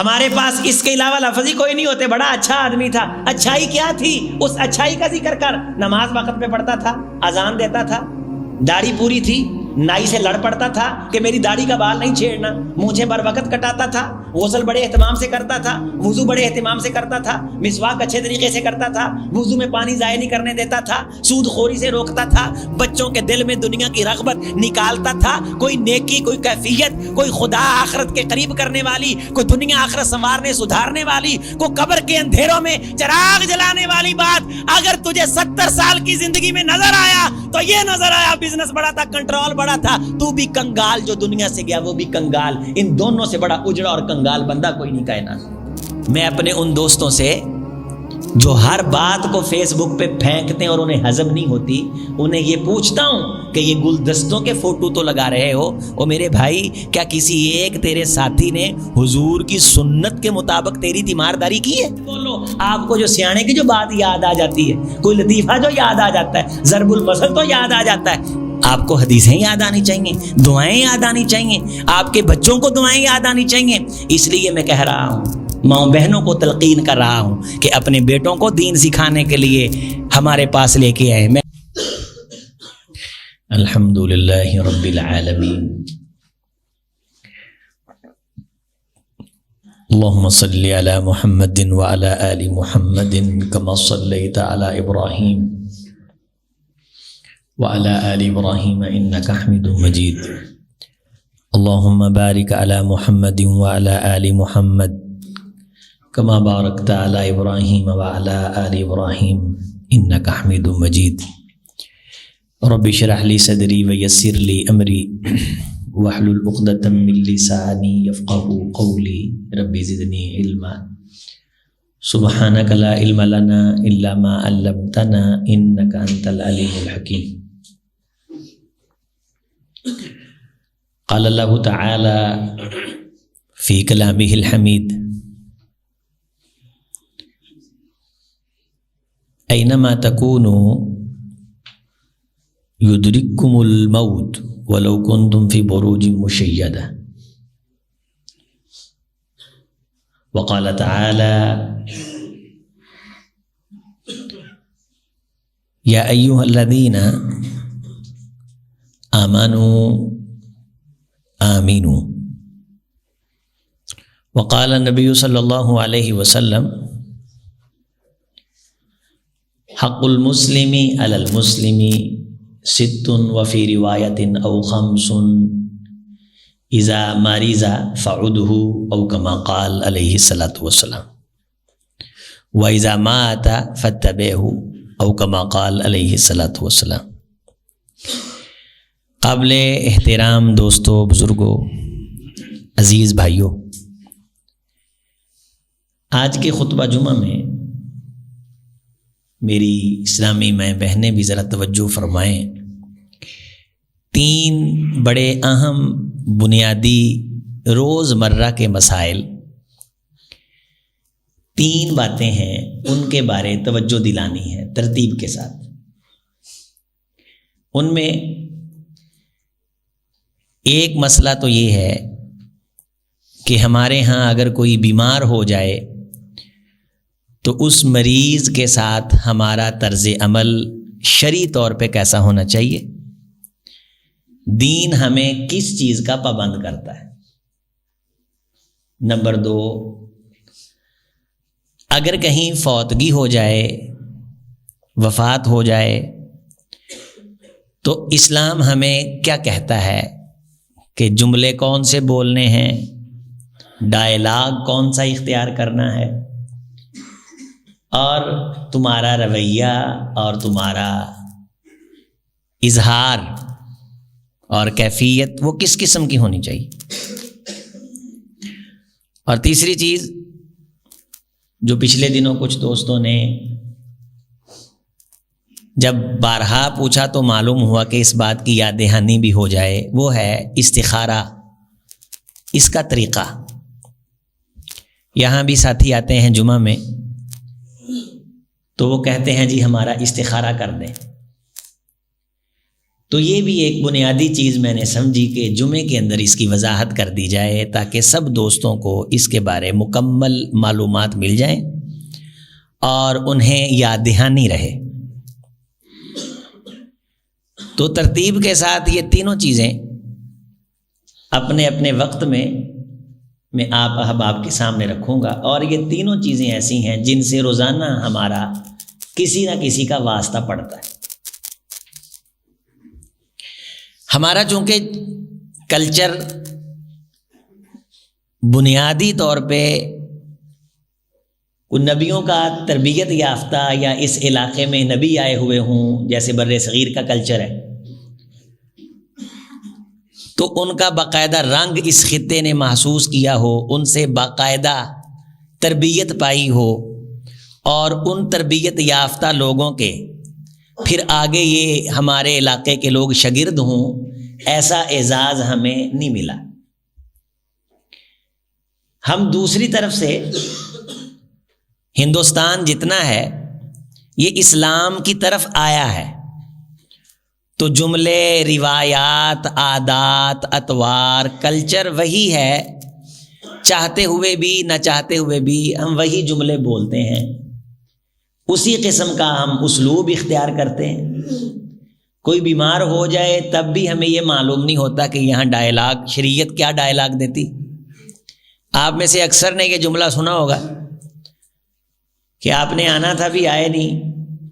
ہمارے پاس اس کے علاوہ لفظ ہی کوئی نہیں ہوتے. بڑا اچھا آدمی تھا. اچھائی کیا تھی؟ اس اچھائی کا ذکر کر. نماز وقت پہ پڑھتا تھا, اذان دیتا تھا, داڑھی پوری تھی, نائی سے لڑ پڑتا تھا کہ میری داڑھی کا بال نہیں چھیڑنا, مونچھیں بر وقت کٹاتا تھا, غسل بڑے اہتمام سے کرتا تھا, وضو بڑے اہتمام سے کرتا تھا, مسواک اچھے طریقے سے کرتا تھا, وضو میں پانی ضائع نہیں کرنے دیتا تھا, سود خوری سے روکتا تھا, بچوں کے دل میں دنیا کی رغبت نکالتا تھا. کوئی نیکی, کوئی کیفیت, کوئی خدا آخرت کے قریب کرنے والی, کوئی دنیا آخرت سنوارنے سدھارنے والی, کوئی قبر کے اندھیروں میں چراغ جلانے والی بات اگر تجھے 70 سال کی زندگی میں نظر آیا تو یہ نظر آیا بزنس بڑا تھا, کنٹرول بڑا تھا, تو بھی کنگال. جو دنیا سے گیا وہ بھی کنگال. ان دونوں سے بڑا اجڑا اور کنگال بندہ کوئی نہیں کائنات. میں اپنے ان دوستوں سے جو ہر بات کو فیس بک پہ پھینکتے ہیں اور انہیں ہضم نہیں ہوتی, انہیں یہ پوچھتا ہوں کہ یہ گلدستوں کے فوٹو تو لگا رہے ہو, او میرے بھائی کیا کسی ایک تیرے ساتھی نے حضور کی سنت کے مطابق تیری تیمارداری کی ہے؟ بولو. آپ کو جو سیانے کی جو بات یاد آ جاتی ہے, کوئی لطیفہ جو یاد آ جاتا ہے, ضرب المثل تو یاد آ جاتا ہے. آپ کو حدیثیں یاد آنی چاہیے, دعائیں یاد آنی چاہیے, آپ کے بچوں کو دعائیں یاد آنی چاہیے. اس لیے میں کہہ رہا ہوں, ماں بہنوں کو تلقین کر رہا ہوں کہ اپنے بیٹوں کو دین سکھانے کے لیے ہمارے پاس لے کے آئے. میں الحمدللہ رب العالمین. اللہم صلی علی محمد وعلی آل محمد کما صلیت علی ابراہیم وعلى آل إبراهيم إنك حميد مجيد. اللهم بارك على محمد وعلى آل محمد كما باركت على إبراهيم وعلى آل إبراهيم إنك حميد مجيد. رب اشرح لي صدري ويسر لي أمري واحلل عقدة من لساني يفقهوا قولي. رب زدني علما. سبحانك لا علم لنا إلا ما علمتنا إنك أنت العليم الحكيم. قال اللہ تعالی فی کلامہ الحمید اینما تکونوا یدرککم الموت ولو کنتم فی بروج مشیدہ. وقال تعالی یا ایہا الذین آمنوا آمینوا. وقال النبی صلی اللہ علیہ وسلم حق المسلم علی المسلم ست وفی روایت او خمس اذا مرض فعده او کما قال علیہ الصلاۃ والسلام واذا مات فاتبعه او کما قال علیہ الصلاۃ والسلام. قابل احترام دوستو, بزرگوں, عزیز بھائیوں, آج کے خطبہ جمعہ میں میری اسلامی مائیں بہنیں بھی ذرا توجہ فرمائیں. 3 بڑے اہم بنیادی روز مرہ کے مسائل, 3 باتیں ہیں, ان کے بارے توجہ دلانی ہے ترتیب کے ساتھ. ان میں ایک مسئلہ تو یہ ہے کہ ہمارے ہاں اگر کوئی بیمار ہو جائے تو اس مریض کے ساتھ ہمارا طرز عمل شرعی طور پہ کیسا ہونا چاہیے. دین ہمیں کس چیز کا پابند کرتا ہے. نمبر 2, اگر کہیں فوتگی ہو جائے, وفات ہو جائے, تو اسلام ہمیں کیا کہتا ہے کہ جملے کون سے بولنے ہیں, ڈائلاگ کون سا اختیار کرنا ہے, اور تمہارا رویہ اور تمہارا اظہار اور کیفیت وہ کس قسم کی ہونی چاہیے. اور تیسری چیز جو پچھلے دنوں کچھ دوستوں نے جب بارہا پوچھا تو معلوم ہوا کہ اس بات کی یاد دہانی بھی ہو جائے, وہ ہے استخارہ. اس کا طریقہ, یہاں بھی ساتھی آتے ہیں جمعہ میں تو وہ کہتے ہیں جی ہمارا استخارہ کر دیں. تو یہ بھی ایک بنیادی چیز میں نے سمجھی کہ جمعے کے اندر اس کی وضاحت کر دی جائے تاکہ سب دوستوں کو اس کے بارے مکمل معلومات مل جائیں اور انہیں یاد دہانی رہے۔ تو ترتیب کے ساتھ یہ تینوں چیزیں اپنے اپنے وقت میں آپ کے سامنے رکھوں گا، اور یہ تینوں چیزیں ایسی ہیں جن سے روزانہ ہمارا کسی نہ کسی کا واسطہ پڑتا ہے۔ ہمارا چونکہ کلچر بنیادی طور پہ نبیوں کا تربیت یافتہ یا اس علاقے میں نبی آئے ہوئے ہوں جیسے بر صغیر کا کلچر ہے، تو ان کا باقاعدہ رنگ اس خطے نے محسوس کیا ہو، ان سے باقاعدہ تربیت پائی ہو، اور ان تربیت یافتہ لوگوں کے پھر آگے یہ ہمارے علاقے کے لوگ شاگرد ہوں، ایسا اعزاز ہمیں نہیں ملا۔ ہم دوسری طرف سے ہندوستان جتنا ہے یہ اسلام کی طرف آیا ہے، تو جملے، روایات، عادات، اطوار، کلچر وہی ہے، چاہتے ہوئے بھی نہ چاہتے ہوئے بھی ہم وہی جملے بولتے ہیں، اسی قسم کا ہم اسلوب اختیار کرتے ہیں۔ کوئی بیمار ہو جائے تب بھی ہمیں یہ معلوم نہیں ہوتا کہ یہاں ڈائلاگ، شریعت کیا ڈائلاگ دیتی۔ آپ میں سے اکثر نے یہ جملہ سنا ہوگا کہ آپ نے آنا تھا بھی آئے نہیں،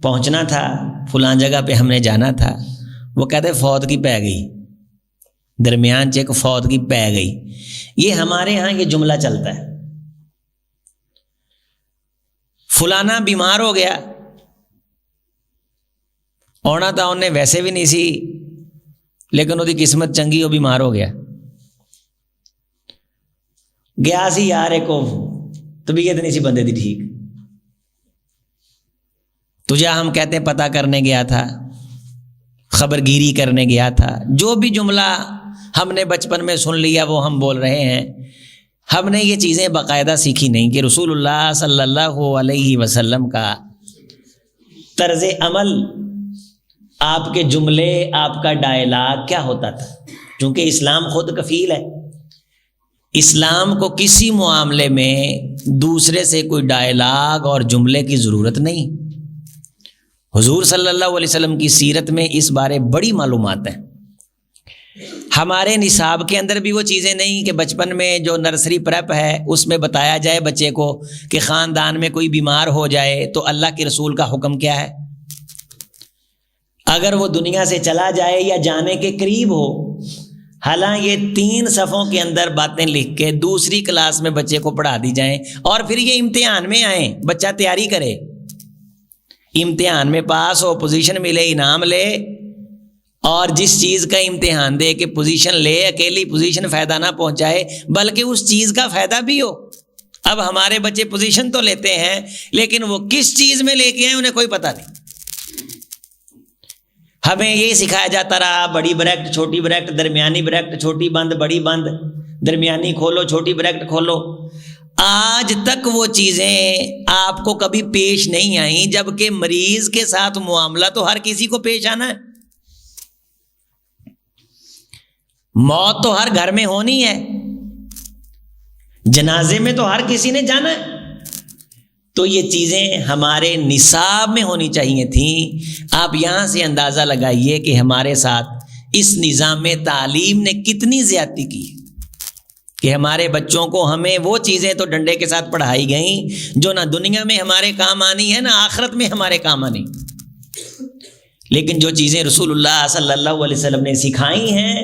پہنچنا تھا فلاں جگہ پہ ہم نے جانا تھا، وہ کہتے فوت کی پہ گئی، درمیان چیک فوت کی پہ گئی۔ یہ ہمارے ہاں یہ جملہ چلتا ہے۔ فلانا بیمار ہو گیا، آنا تھا انہیں ویسے بھی نہیں سی، لیکن وہ قسمت چنگی، وہ بیمار ہو گیا، گیا سی یار کو طبیعت نہیں سی بندے دی ٹھیک، تجھے ہم کہتے ہیں پتہ کرنے گیا تھا، خبر گیری کرنے گیا تھا۔ جو بھی جملہ ہم نے بچپن میں سن لیا وہ ہم بول رہے ہیں۔ ہم نے یہ چیزیں باقاعدہ سیکھی نہیں کہ رسول اللہ صلی اللہ علیہ وسلم کا طرز عمل، آپ کے جملے، آپ کا ڈائلاگ کیا ہوتا تھا، چونکہ اسلام خود کفیل ہے۔ اسلام کو کسی معاملے میں دوسرے سے کوئی ڈائلاگ اور جملے کی ضرورت نہیں۔ حضور صلی اللہ علیہ وسلم کی سیرت میں اس بارے بڑی معلومات ہیں۔ ہمارے نصاب کے اندر بھی وہ چیزیں نہیں کہ بچپن میں جو نرسری پریپ ہے اس میں بتایا جائے بچے کو کہ خاندان میں کوئی بیمار ہو جائے تو اللہ کے رسول کا حکم کیا ہے، اگر وہ دنیا سے چلا جائے یا جانے کے قریب ہو، حالانکہ یہ 3 صفوں کے اندر باتیں لکھ کے دوسری کلاس میں بچے کو پڑھا دی جائیں، اور پھر یہ امتحان میں آئیں، بچہ تیاری کرے، امتحان میں پاس ہو، پوزیشن ملے، انعام لے، اور جس چیز کا امتحان دے کے پوزیشن لے، اکیلی پوزیشن فائدہ نہ پہنچائے بلکہ اس چیز کا فائدہ بھی ہو۔ اب ہمارے بچے پوزیشن تو لیتے ہیں لیکن وہ کس چیز میں لے کے آئے انہیں کوئی پتہ نہیں۔ ہمیں یہ سکھایا جاتا رہا بڑی بریکٹ، چھوٹی بریکٹ، درمیانی بریکٹ، چھوٹی بند، بڑی بند، درمیانی کھولو، چھوٹی بریکٹ کھولو۔ آج تک وہ چیزیں آپ کو کبھی پیش نہیں آئیں، جبکہ مریض کے ساتھ معاملہ تو ہر کسی کو پیش آنا ہے، موت تو ہر گھر میں ہونی ہے، جنازے میں تو ہر کسی نے جانا ہے۔ تو یہ چیزیں ہمارے نصاب میں ہونی چاہیے تھیں۔ آپ یہاں سے اندازہ لگائیے کہ ہمارے ساتھ اس نظام تعلیم نے کتنی زیادتی کی کہ ہمارے بچوں کو ہمیں وہ چیزیں تو ڈنڈے کے ساتھ پڑھائی گئیں جو نہ دنیا میں ہمارے کام آنی ہے نہ آخرت میں ہمارے کام آنی، لیکن جو چیزیں رسول اللہ صلی اللہ علیہ وسلم نے سکھائی ہیں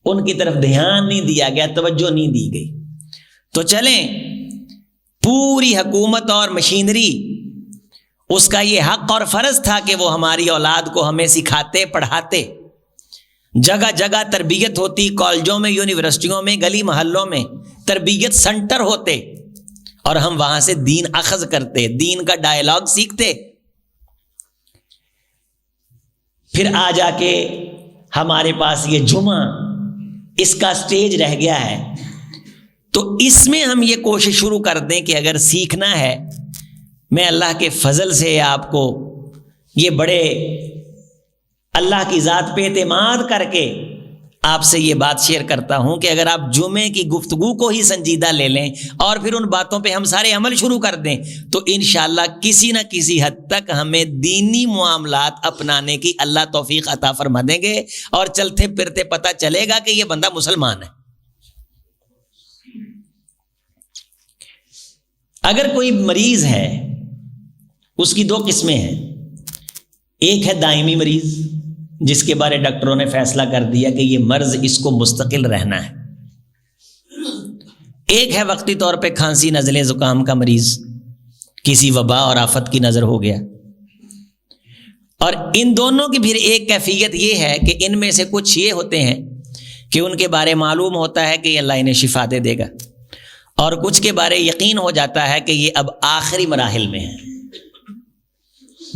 ان کی طرف دھیان نہیں دیا گیا، توجہ نہیں دی گئی۔ تو چلیں، پوری حکومت اور مشینری اس کا یہ حق اور فرض تھا کہ وہ ہماری اولاد کو ہمیں سکھاتے، پڑھاتے، جگہ جگہ تربیت ہوتی، کالجوں میں، یونیورسٹیوں میں، گلی محلوں میں تربیت سنٹر ہوتے، اور ہم وہاں سے دین اخذ کرتے، دین کا ڈائلاگ سیکھتے۔ پھر آ جا کے ہمارے پاس یہ جمعہ اس کا سٹیج رہ گیا ہے، تو اس میں ہم یہ کوشش شروع کر دیں کہ اگر سیکھنا ہے، میں اللہ کے فضل سے آپ کو یہ بڑے اللہ کی ذات پہ اعتماد کر کے آپ سے یہ بات شیئر کرتا ہوں کہ اگر آپ جمعے کی گفتگو کو ہی سنجیدہ لے لیں اور پھر ان باتوں پہ ہم سارے عمل شروع کر دیں تو انشاءاللہ کسی نہ کسی حد تک ہمیں دینی معاملات اپنانے کی اللہ توفیق عطا فرما دیں گے اور چلتے پھرتے پتہ چلے گا کہ یہ بندہ مسلمان ہے۔ اگر کوئی مریض ہے، اس کی دو قسمیں ہیں، ایک ہے دائمی مریض جس کے بارے ڈاکٹروں نے فیصلہ کر دیا کہ یہ مرض اس کو مستقل رہنا ہے، ایک ہے وقتی طور پہ کھانسی نزلے زکام کا مریض، کسی وبا اور آفت کی نظر ہو گیا۔ اور ان دونوں کی پھر ایک کیفیت یہ ہے کہ ان میں سے کچھ یہ ہوتے ہیں کہ ان کے بارے معلوم ہوتا ہے کہ یہ اللہ انہیں شفا دے دے گا، اور کچھ کے بارے یقین ہو جاتا ہے کہ یہ اب آخری مراحل میں ہے،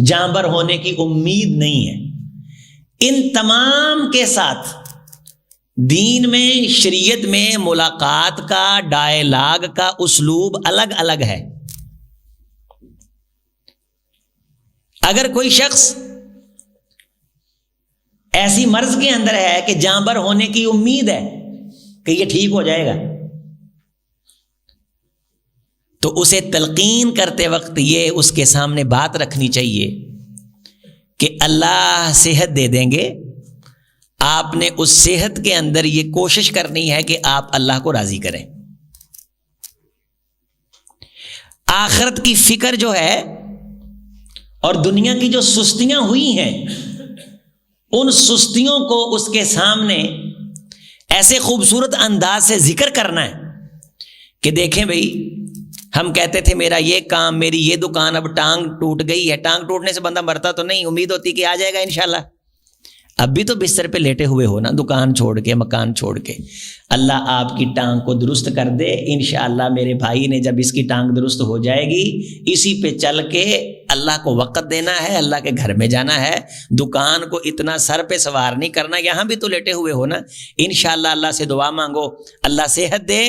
جاں بر ہونے کی امید نہیں ہے۔ ان تمام کے ساتھ دین میں، شریعت میں ملاقات کا، ڈائلاگ کا اسلوب الگ الگ ہے۔ اگر کوئی شخص ایسی مرض کے اندر ہے کہ جاں بر ہونے کی امید ہے کہ یہ ٹھیک ہو جائے گا، تو اسے تلقین کرتے وقت یہ اس کے سامنے بات رکھنی چاہیے کہ اللہ صحت دے دیں گے، آپ نے اس صحت کے اندر یہ کوشش کرنی ہے کہ آپ اللہ کو راضی کریں۔ آخرت کی فکر جو ہے اور دنیا کی جو سستیاں ہوئی ہیں، ان سستیوں کو اس کے سامنے ایسے خوبصورت انداز سے ذکر کرنا ہے کہ دیکھیں بھائی، ہم کہتے تھے میرا یہ کام، میری یہ دکان اب ٹانگ ٹوٹ گئی ہے۔ ٹانگ ٹوٹنے سے بندہ مرتا تو نہیں، امید ہوتی کہ آ جائے گا انشاءاللہ۔ اب بھی تو بستر پہ لیٹے ہوئے ہو نا، دکان چھوڑ کے، مکان چھوڑ کے۔ اللہ آپ کی ٹانگ کو درست کر دے انشاءاللہ۔ میرے بھائی نے جب اس کی ٹانگ درست ہو جائے گی، اسی پہ چل کے اللہ کو وقت دینا ہے، اللہ کے گھر میں جانا ہے، دکان کو اتنا سر پہ سوار نہیں کرنا۔ یہاں بھی تو لیٹے ہوئے ہو نا، انشاءاللہ اللہ سے دعا مانگو اللہ صحت دے،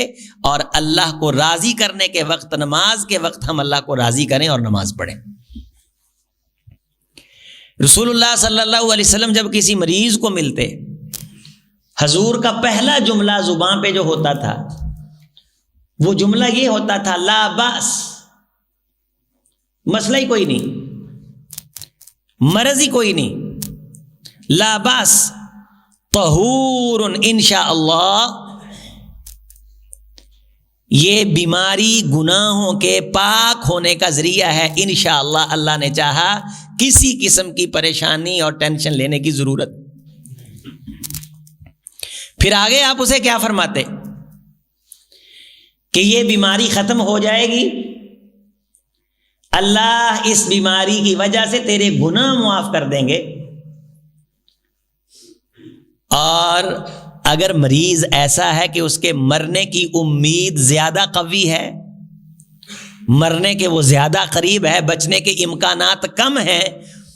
اور اللہ کو راضی کرنے کے وقت، نماز کے وقت ہم اللہ کو راضی کریں اور نماز پڑھیں۔ رسول اللہ صلی اللہ علیہ وسلم جب کسی مریض کو ملتے، حضور کا پہلا جملہ زبان پہ جو ہوتا تھا وہ جملہ یہ ہوتا تھا، لا باس، مسئلہ ہی کوئی نہیں، مرض ہی کوئی نہیں، لا باس طہور انشاءاللہ۔ یہ بیماری گناہوں کے پاک ہونے کا ذریعہ ہے انشاءاللہ۔ اللہ نے چاہا کسی قسم کی پریشانی اور ٹینشن لینے کی ضرورت۔ پھر آگے آپ اسے کیا فرماتے کہ یہ بیماری ختم ہو جائے گی، اللہ اس بیماری کی وجہ سے تیرے گناہ معاف کر دیں گے۔ اور اگر مریض ایسا ہے کہ اس کے مرنے کی امید زیادہ قوی ہے، مرنے کے وہ زیادہ قریب ہے، بچنے کے امکانات کم ہیں،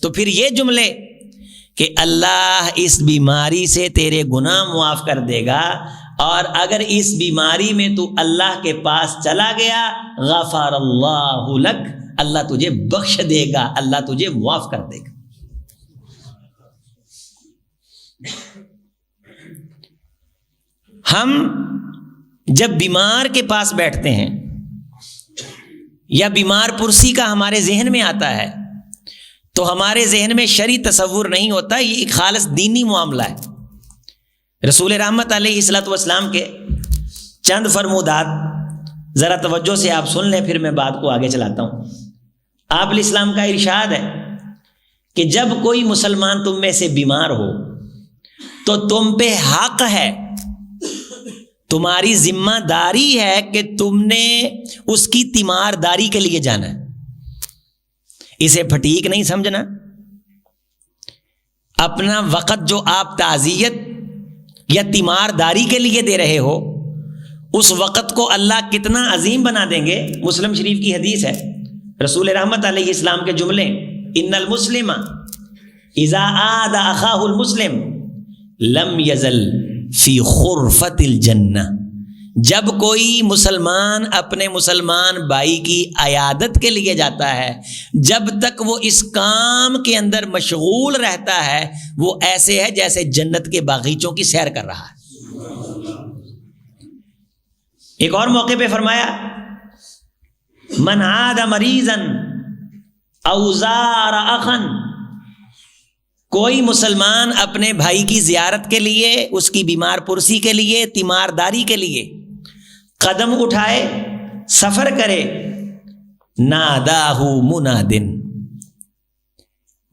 تو پھر یہ جملے کہ اللہ اس بیماری سے تیرے گناہ معاف کر دے گا، اور اگر اس بیماری میں تو اللہ کے پاس چلا گیا، غفر اللہ لک، اللہ تجھے بخش دے گا، اللہ تجھے معاف کر دے گا۔ ہم جب بیمار کے پاس بیٹھتے ہیں یا بیمار پرسی کا ہمارے ذہن میں آتا ہے تو ہمارے ذہن میں شرعی تصور نہیں ہوتا، یہ ایک خالص دینی معاملہ ہے۔ رسول رحمت علیہ الصلوۃ والسلام کے چند فرمودات ذرا توجہ سے آپ سن لیں، پھر میں بات کو آگے چلاتا ہوں۔ آپ علیہ السلام کا ارشاد ہے کہ جب کوئی مسلمان تم میں سے بیمار ہو تو تم پہ حق ہے، تمہاری ذمہ داری ہے کہ تم نے اس کی تیمارداری کے لیے جانا ہے۔ اسے پھٹیک نہیں سمجھنا۔ اپنا وقت جو آپ تعزیت یا تیمارداری کے لیے دے رہے ہو، اس وقت کو اللہ کتنا عظیم بنا دیں گے۔ مسلم شریف کی حدیث ہے، رسول رحمت علیہ السلام کے جملے، ان المسلم اذا عاد اخاہ المسلم لم یزل فی خرفت الجنہ۔ جب کوئی مسلمان اپنے مسلمان بھائی کی عیادت کے لیے جاتا ہے، جب تک وہ اس کام کے اندر مشغول رہتا ہے، وہ ایسے ہے جیسے جنت کے باغیچوں کی سیر کر رہا ہے۔ ایک اور موقع پہ فرمایا من عاد مریضا او زار اخا، کوئی مسلمان اپنے بھائی کی زیارت کے لیے، اس کی بیمار پرسی کے لیے، تیمارداری کے لیے قدم اٹھائے، سفر کرے، ناداہ منادن،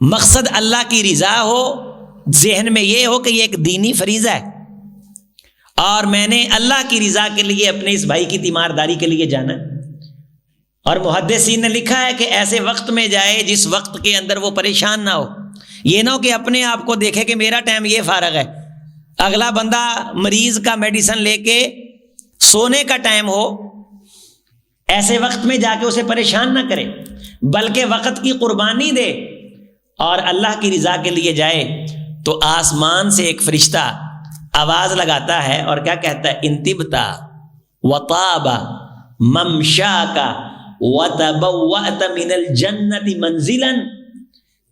مقصد اللہ کی رضا ہو، ذہن میں یہ ہو کہ یہ ایک دینی فریضہ ہے اور میں نے اللہ کی رضا کے لیے اپنے اس بھائی کی تیمارداری کے لیے جانا ہے۔ اور محدثین نے لکھا ہے کہ ایسے وقت میں جائے جس وقت کے اندر وہ پریشان نہ ہو، یہ نہ ہو کہ اپنے آپ کو دیکھے کہ میرا ٹائم یہ فارغ ہے، اگلا بندہ مریض کا میڈیسن لے کے سونے کا ٹائم ہو، ایسے وقت میں جا کے اسے پریشان نہ کرے، بلکہ وقت کی قربانی دے اور اللہ کی رضا کے لیے جائے۔ تو آسمان سے ایک فرشتہ آواز لگاتا ہے اور کیا کہتا ہے؟ انتبتا وطاب ممشاکا وتبوأت من الجنت منزلا،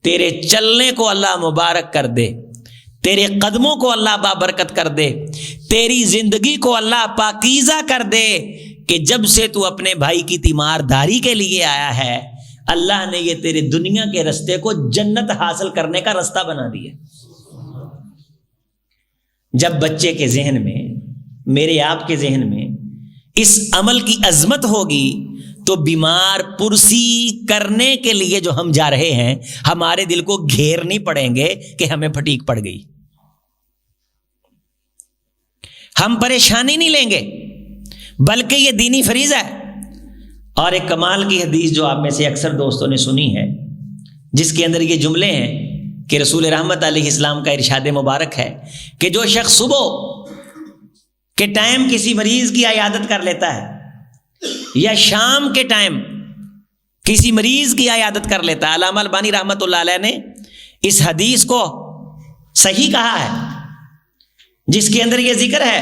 تیرے چلنے کو اللہ مبارک کر دے، تیرے قدموں کو اللہ بابرکت کر دے، تیری زندگی کو اللہ پاکیزہ کر دے کہ جب سے تو اپنے بھائی کی تیمارداری کے لیے آیا ہے، اللہ نے یہ تیرے دنیا کے رستے کو جنت حاصل کرنے کا رستہ بنا دیا۔ جب بچے کے ذہن میں، میرے آپ کے ذہن میں اس عمل کی عظمت ہوگی تو بیمار پرسی کرنے کے لیے جو ہم جا رہے ہیں، ہمارے دل کو گھیر نہیں پڑیں گے کہ ہمیں پھٹیک پڑ گئی، ہم پریشانی نہیں لیں گے، بلکہ یہ دینی فریضہ ہے۔ اور ایک کمال کی حدیث جو آپ میں سے اکثر دوستوں نے سنی ہے، جس کے اندر یہ جملے ہیں کہ رسول رحمت علیہ السلام کا ارشاد مبارک ہے کہ جو شخص صبح کے ٹائم کسی مریض کی عیادت کر لیتا ہے یا شام کے ٹائم کسی مریض کی عیادت کر لیتا ہے، علامہ البانی رحمت اللہ علیہ نے اس حدیث کو صحیح کہا ہے، جس کے اندر یہ ذکر ہے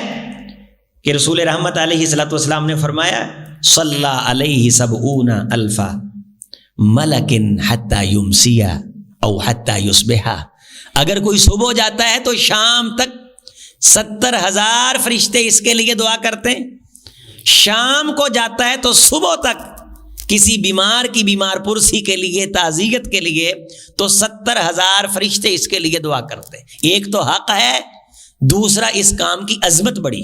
کہ رسول رحمت علیہ الصلوۃ والسلام نے فرمایا صلی علیہ سبعون الفا ملک حتی یمسی او حتی یصبح، اگر کوئی صبح جاتا ہے تو شام تک 70,000 فرشتے اس کے لیے دعا کرتے ہیں، شام کو جاتا ہے تو صبح تک کسی بیمار کی بیمار پرسی کے لیے، تعزیت کے لیے تو 70,000 فرشتے اس کے لیے دعا کرتے ہیں۔ ایک تو حق ہے، دوسرا اس کام کی عظمت بڑی،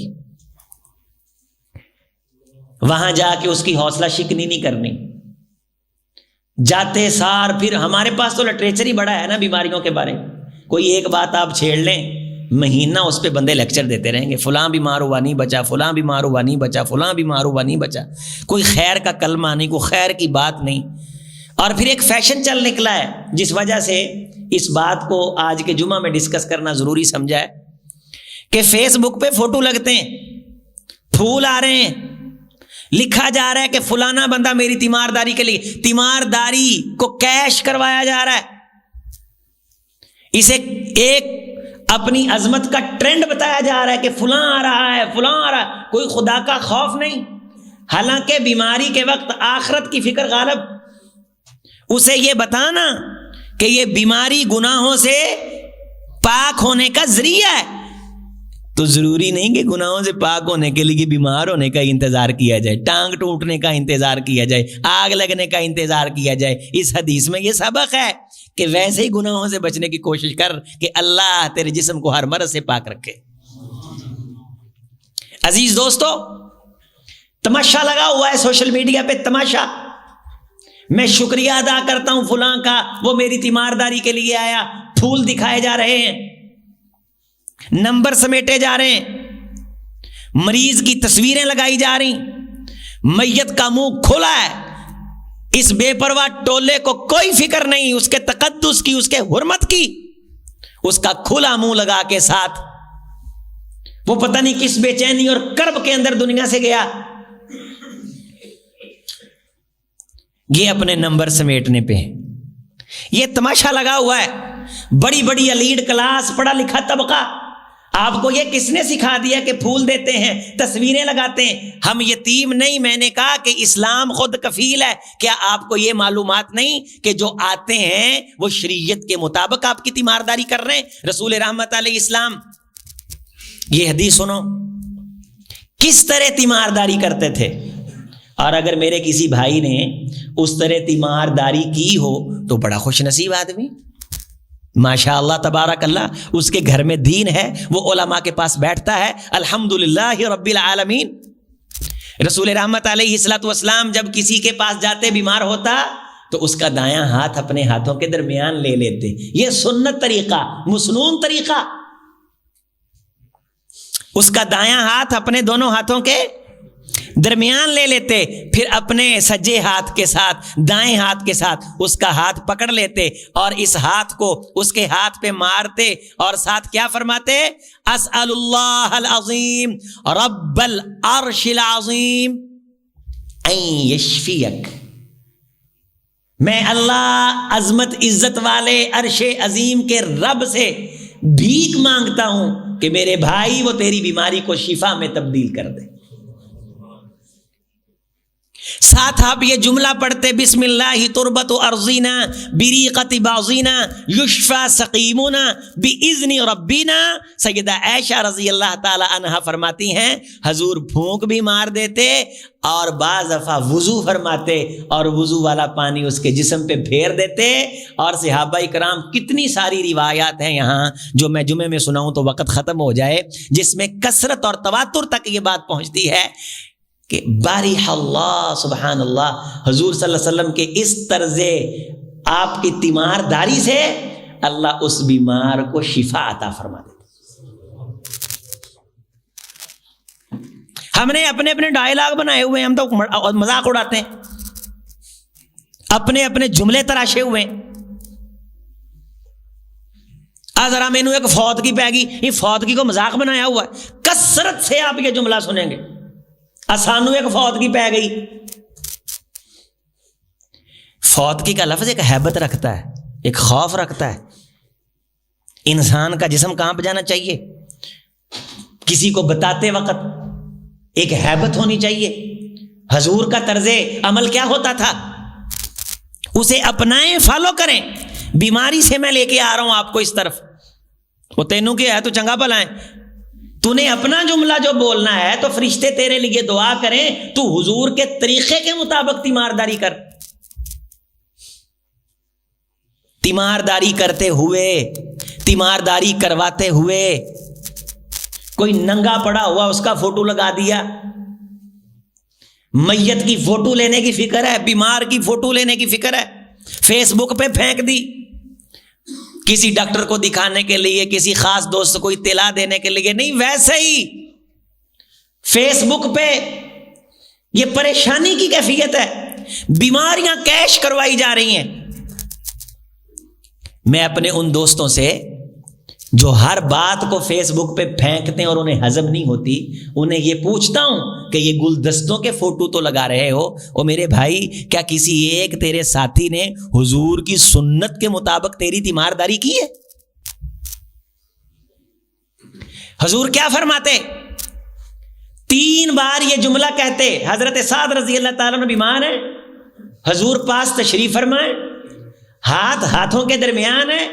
وہاں جا کے اس کی حوصلہ شکنی نہیں کرنی، جاتے سار پھر ہمارے پاس تو لٹریچر ہی بڑا ہے نا بیماریوں کے بارے، کوئی ایک بات آپ چھیڑ لیں، مہینہ اس پہ بندے لیکچر دیتے رہیں گے، فلاں بیمار ہوا نہیں بچا، فلاں بیمار ہوا نہیں بچا، فلاں بیمار ہوا نہیں بچا، کوئی خیر کا کلمہ نہیں، کوئی خیر کی بات نہیں۔ اور پھر ایک فیشن چل نکلا ہے جس وجہ سے اس بات کو آج کے جمعہ میں ڈسکس کرنا ضروری سمجھا ہے کہ فیس بک پہ فوٹو لگتے ہیں، پھول آ رہے ہیں، لکھا جا رہا ہے کہ فلانا بندہ میری تیمارداری کے لیے، تیمارداری کو کیش کروایا جا رہا ہے، اسے ایک اپنی عظمت کا ٹرینڈ بتایا جا رہا ہے کہ فلاں آ رہا ہے، فلاں آ رہا ہے، کوئی خدا کا خوف نہیں، حالانکہ بیماری کے وقت آخرت کی فکر غالب، اسے یہ بتانا کہ یہ بیماری گناہوں سے پاک ہونے کا ذریعہ ہے، تو ضروری نہیں کہ گناہوں سے پاک ہونے کے لیے بیمار ہونے کا انتظار کیا جائے، ٹانگ ٹوٹنے کا انتظار کیا جائے، آگ لگنے کا انتظار کیا جائے۔ اس حدیث میں یہ سبق ہے کہ ویسے ہی گناہوں سے بچنے کی کوشش کر کہ اللہ تیرے جسم کو ہر مرض سے پاک رکھے۔ عزیز دوستو، تماشا لگا ہوا ہے سوشل میڈیا پہ، تماشا، میں شکریہ ادا کرتا ہوں فلاں کا، وہ میری تیمارداری کے لیے آیا، پھول دکھائے جا رہے ہیں، نمبر سمیٹے جا رہے ہیں، مریض کی تصویریں لگائی جا رہی، میت کا منہ کھلا ہے، اس بے پرواہ ٹولے کو کوئی فکر نہیں اس کے تقدس کی، اس کے حرمت کی، اس کا کھلا منہ لگا کے ساتھ وہ پتہ نہیں کس بے چینی اور کرب کے اندر دنیا سے گیا، یہ اپنے نمبر سمیٹنے پہ یہ تماشا لگا ہوا ہے۔ بڑی بڑی ایلیٹ کلاس، پڑھا لکھا طبقہ آپ کو یہ کس نے سکھا دیا کہ پھول دیتے ہیں، تصویریں لگاتے ہیں؟ ہم یتیم نہیں، میں نے کہا کہ اسلام خود کفیل ہے۔ کیا آپ کو یہ معلومات نہیں کہ جو آتے ہیں وہ شریعت کے مطابق آپ کی تیمارداری کر رہے ہیں؟ رسول رحمت علیہ السلام، یہ حدیث سنو کس طرح تیمارداری کرتے تھے، اور اگر میرے کسی بھائی نے اس طرح تیمارداری کی ہو تو بڑا خوش نصیب آدمی، ماشاء اللہ تبارک اللہ، اس کے گھر میں دین ہے، وہ علماء کے پاس بیٹھتا ہے، الحمدللہ رب العالمین۔ رسول رحمت علیہ الصلوۃ والسلام جب کسی کے پاس جاتے بیمار ہوتا تو اس کا دایاں ہاتھ اپنے ہاتھوں کے درمیان لے لیتے، یہ سنت طریقہ، مسنون طریقہ۔ اس کا دایاں ہاتھ اپنے دونوں ہاتھوں کے درمیان لے لیتے، پھر اپنے سجے ہاتھ کے ساتھ، دائیں ہاتھ کے ساتھ اس کا ہاتھ پکڑ لیتے اور اس ہاتھ کو اس کے ہاتھ پہ مارتے، اور ساتھ کیا فرماتے؟ اسأل اللہ العظیم رب العرش العظیم ان یشفیک، میں اللہ عظمت عزت والے عرش عظیم کے رب سے بھیک مانگتا ہوں کہ میرے بھائی وہ تیری بیماری کو شفا میں تبدیل کر دے۔ ساتھ آپ یہ جملہ پڑھتے، بسم اللہ تربت ارضینا بریقت باضینا یشفا سقیمنا باذن ربینا۔ سیدہ عائشہ رضی اللہ تعالی عنہا فرماتی ہیں حضور پھونک بھی مار دیتے اور بعض دفعہ وضو فرماتے اور وضو والا پانی اس کے جسم پہ پھیر دیتے، اور صحابہ کرام کتنی ساری روایات ہیں یہاں جو میں جمعے میں سناؤں تو وقت ختم ہو جائے، جس میں کثرت اور تواتر تک یہ بات پہنچتی ہے کہ بارح اللہ، سبحان اللہ، حضور صلی اللہ علیہ وسلم کے اس طرز آپ کی تیمارداری سے اللہ اس بیمار کو شفا عطا فرما دیتا۔ ہم نے اپنے اپنے ڈائلاگ بنائے ہوئے ہیں، ہم تو مذاق اڑاتے ہیں، اپنے اپنے جملے تراشے ہوئے ہیں۔ ذرا مینو ایک فوتگی پہ گئی، یہ فوتگی کو مذاق بنایا ہوا ہے، کثرت سے آپ یہ جملہ سنیں گے، سانو ایک فوتگی پہ گئی۔ فوتگی کا لفظ ایک ہیبت رکھتا ہے، ایک خوف رکھتا ہے، انسان کا جسم کہاں پہ جانا چاہیے، کسی کو بتاتے وقت ایک ہیبت ہونی چاہیے۔ حضور کا طرز عمل کیا ہوتا تھا، اسے اپنائیں، فالو کریں۔ بیماری سے میں لے کے آ رہا ہوں آپ کو اس طرف، وہ تینوں کیا ہے تو چنگا بھلا ہے، تو نے اپنا جملہ جو بولنا ہے تو فرشتے تیرے لیے دعا کریں، تو حضور کے طریقے کے مطابق تیمارداری کر۔ تیمارداری کرتے ہوئے، تیمارداری کرواتے ہوئے، کوئی ننگا پڑا ہوا اس کا فوٹو لگا دیا، میت کی فوٹو لینے کی فکر ہے، بیمار کی فوٹو لینے کی فکر ہے، فیس بک پہ پھینک دی، کسی ڈاکٹر کو دکھانے کے لیے، کسی خاص دوست کو اطلاع دینے کے لیے نہیں، ویسے ہی فیس بک پہ یہ پریشانی کی کیفیت ہے، بیماریاں کیش کروائی جا رہی ہیں۔ میں اپنے ان دوستوں سے جو ہر بات کو فیس بک پہ پھینکتے ہیں اور انہیں ہضم نہیں ہوتی، انہیں یہ پوچھتا ہوں کہ یہ گلدستوں کے فوٹو تو لگا رہے ہو، اور میرے بھائی کیا کسی ایک تیرے ساتھی نے حضور کی سنت کے مطابق تیری تیمارداری کی ہے؟ حضور کیا فرماتے؟ 3 بار یہ جملہ کہتے، حضرت سعد رضی اللہ تعالیٰ عنہ بیمار ہیں، حضور پاس تشریف فرمائیں، ہاتھ ہاتھوں کے درمیان ہے،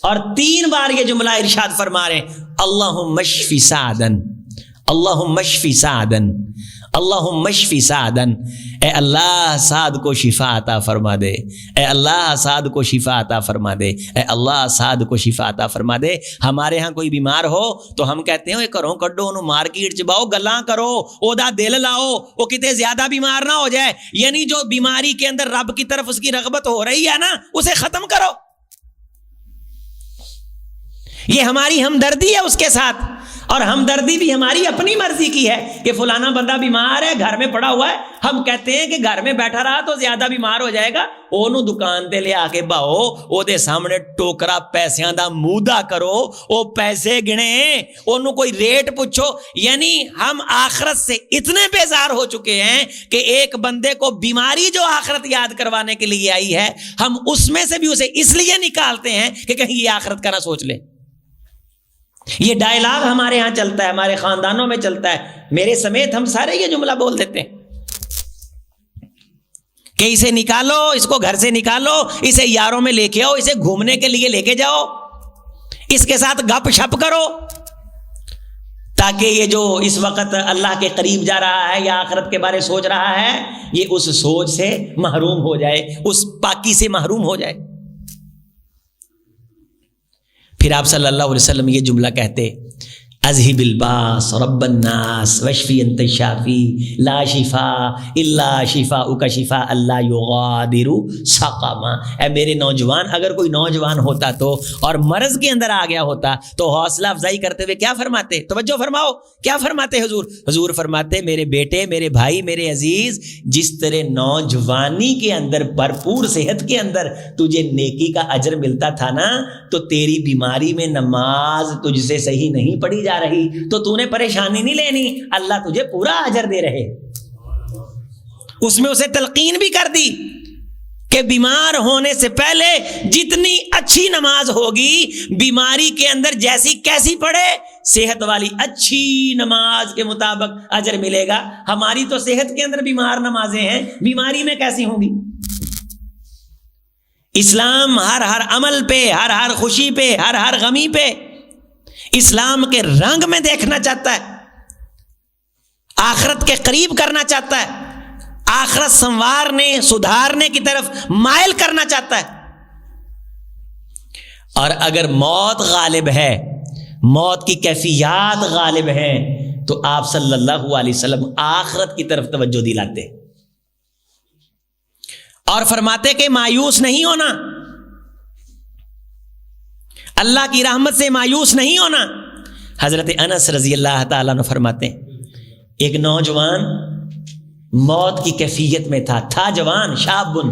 اور 3 بار یہ جملہ ارشاد فرما رہے ہیں، اللہم اشفی سعدن، اللہم اشفی سعدن، اللہم اشفی سعدن، اے اللہ سعد کو شفا عطا فرما دے، اے اللہ سعد کو شفا عطا فرما دے، اے اللہ سعد کو شفا عطا فرما دے۔ ہمارے ہاں کوئی بیمار ہو تو ہم کہتے ہیں گھروں کڈو، انہوں مارکیٹ چ باؤ، گلاں کرو، او دا دل لاؤ، وہ کتے زیادہ بیمار نہ ہو جائے، یعنی جو بیماری کے اندر رب کی طرف اس کی رغبت ہو رہی ہے نا، اسے ختم کرو۔ یہ ہماری ہمدردی ہے اس کے ساتھ، اور ہمدردی بھی ہماری اپنی مرضی کی ہے کہ فلانا بندہ بیمار ہے، گھر میں پڑا ہوا ہے، ہم کہتے ہیں کہ گھر میں بیٹھا رہا تو زیادہ بیمار ہو جائے گا، اونوں دکان تے لے آ کے باؤ، او دے سامنے ٹوکرا پیسیاں دا مودا کرو، او پیسے گنے، اونوں کوئی ریٹ پوچھو۔ یعنی ہم آخرت سے اتنے بیزار ہو چکے ہیں کہ ایک بندے کو بیماری جو آخرت یاد کروانے کے لیے آئی ہے، ہم اس میں سے بھی اسے اس لیے نکالتے ہیں کہ کہیں یہ آخرت کا نہ سوچ لے۔ یہ ڈائلاگ ہمارے ہاں چلتا ہے، ہمارے خاندانوں میں چلتا ہے، میرے سمیت ہم سارے یہ جملہ بول دیتے ہیں کہ اسے نکالو، اس کو گھر سے نکالو، اسے یاروں میں لے کے آؤ، اسے گھومنے کے لیے لے کے جاؤ، اس کے ساتھ گپ شپ کرو، تاکہ یہ جو اس وقت اللہ کے قریب جا رہا ہے یا آخرت کے بارے سوچ رہا ہے، یہ اس سوچ سے محروم ہو جائے، اس پاکی سے محروم ہو جائے۔ پھر آپ صلی اللہ علیہ وسلم یہ جملہ کہتے، اذهب الباس رب الناس واشفی انت الشافی لا شفاء الا شفاؤک شفاء لا یغادر سقما۔ اے میرے نوجوان، اگر کوئی نوجوان ہوتا تو اور مرض کے اندر آ گیا ہوتا تو حوصلہ افزائی کرتے ہوئے کیا فرماتے؟ توجہ فرماؤ، کیا فرماتے حضور؟ حضور فرماتے، میرے بیٹے، میرے بھائی، میرے عزیز، جس طرح نوجوانی کے اندر، بھرپور صحت کے اندر تجھے نیکی کا اجر ملتا تھا نا، تو تیری بیماری میں نماز تجھ سے صحیح نہیں پڑھی جا رہی تو تو نے پریشانی نہیں لینی، اللہ تجھے پورا اجر دے رہے۔ اس میں اسے تلقین بھی کر دی کہ بیمار ہونے سے پہلے جتنی اچھی نماز ہوگی، بیماری کے اندر جیسی کیسی پڑھے، صحت والی اچھی نماز کے مطابق اجر ملے گا۔ ہماری تو صحت کے اندر بیمار نمازیں ہیں، بیماری میں کیسی ہوں گی؟ اسلام ہر عمل پہ، ہر خوشی پہ، ہر غمی پہ اسلام کے رنگ میں دیکھنا چاہتا ہے، آخرت کے قریب کرنا چاہتا ہے، آخرت سنوارنے، سدھارنے کی طرف مائل کرنا چاہتا ہے۔ اور اگر موت غالب ہے، موت کی کیفیات غالب ہیں، تو آپ صلی اللہ علیہ وسلم آخرت کی طرف توجہ دلاتے اور فرماتے کہ مایوس نہیں ہونا، اللہ کی رحمت سے مایوس نہیں ہونا۔ حضرت انس رضی اللہ تعالیٰ عنہ فرماتے ہیں، ایک نوجوان موت کی کیفیت میں تھا جوان، شابن،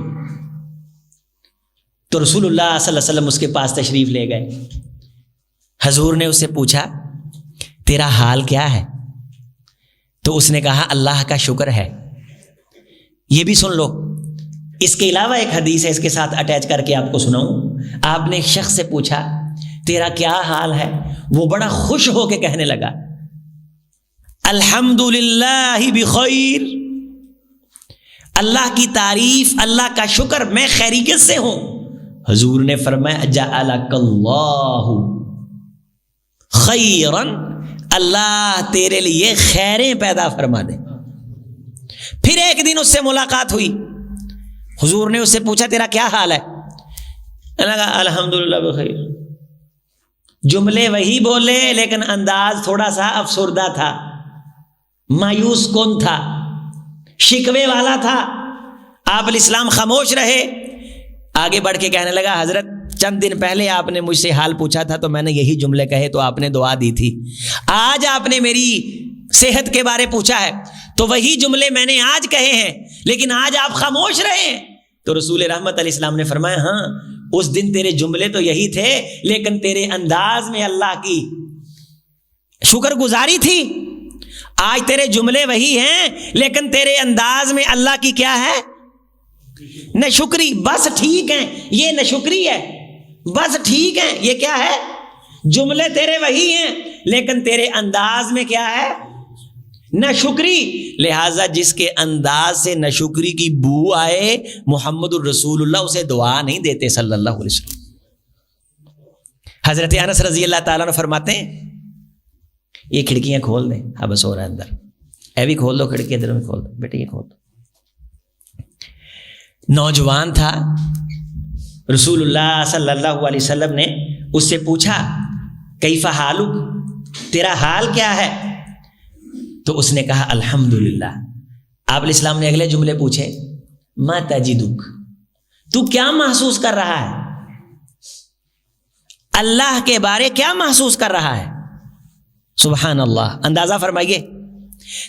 تو رسول اللہ صلی اللہ علیہ وسلم اس کے پاس تشریف لے گئے۔ حضور نے اس سے پوچھا، تیرا حال کیا ہے؟ تو اس نے کہا، اللہ کا شکر ہے۔ یہ بھی سن لو، اس کے علاوہ ایک حدیث ہے، اس کے ساتھ اٹیچ کر کے آپ کو سناؤں۔ آپ نے ایک شخص سے پوچھا، تیرا کیا حال ہے؟ وہ بڑا خوش ہو کے کہنے لگا، الحمدللہ بخیر، اللہ کی تعریف، اللہ کا شکر، میں خیریت سے ہوں۔ حضور نے فرمایا، جعلک اللہ خیرا، اللہ تیرے لیے خیریں پیدا فرما دے۔ پھر ایک دن اس سے ملاقات ہوئی، حضور نے اس سے پوچھا، تیرا کیا حال ہے؟ الحمدللہ بخیر۔ جملے وہی بولے لیکن انداز تھوڑا سا افسردہ تھا، مایوس کن تھا، شکوے والا تھا۔ آپ علیہ السلام خاموش رہے، آگے بڑھ کے کہنے لگا، حضرت چند دن پہلے آپ نے مجھ سے حال پوچھا تھا تو میں نے یہی جملے کہے تو آپ نے دعا دی تھی، آج آپ نے میری صحت کے بارے پوچھا ہے تو وہی جملے میں نے آج کہے ہیں، لیکن آج آپ خاموش رہے ہیں۔ تو رسول رحمت علیہ السلام نے فرمایا، ہاں اس دن تیرے جملے تو یہی تھے، لیکن تیرے انداز میں اللہ کی شکر گزاری تھی۔ آج تیرے جملے وہی ہیں لیکن تیرے انداز میں اللہ کی کیا ہے؟ نشکری۔ بس ٹھیک ہیں، یہ نشکری ہے، بس ٹھیک ہیں، یہ کیا ہے؟ جملے تیرے وہی ہیں لیکن تیرے انداز میں کیا ہے؟ نشکری۔ لہٰذا جس کے انداز سے نشکری کی بو آئے، محمد الرسول اللہ اسے دعا نہیں دیتے صلی اللہ علیہ وسلم۔ حضرت انس رضی اللہ تعالیٰ عنہ فرماتے ہیں، یہ کھڑکیاں کھول دیں، ہاں بس ہو رہا ہے اندر، اے بھی کھول دو کھڑکی، ادھر میں کھول دو بیٹے، یہ کھول دو۔ نوجوان تھا، رسول اللہ صلی اللہ علیہ وسلم نے اس سے پوچھا، کیف حالک، تیرا حال کیا ہے؟ تو اس نے کہا، الحمدللہ۔ آپ علیہ السلام نے اگلے جملے پوچھے، ما تجدک، تو کیا محسوس کر رہا ہے؟ اللہ کے بارے کیا محسوس کر رہا ہے؟ سبحان اللہ، اندازہ فرمائیے،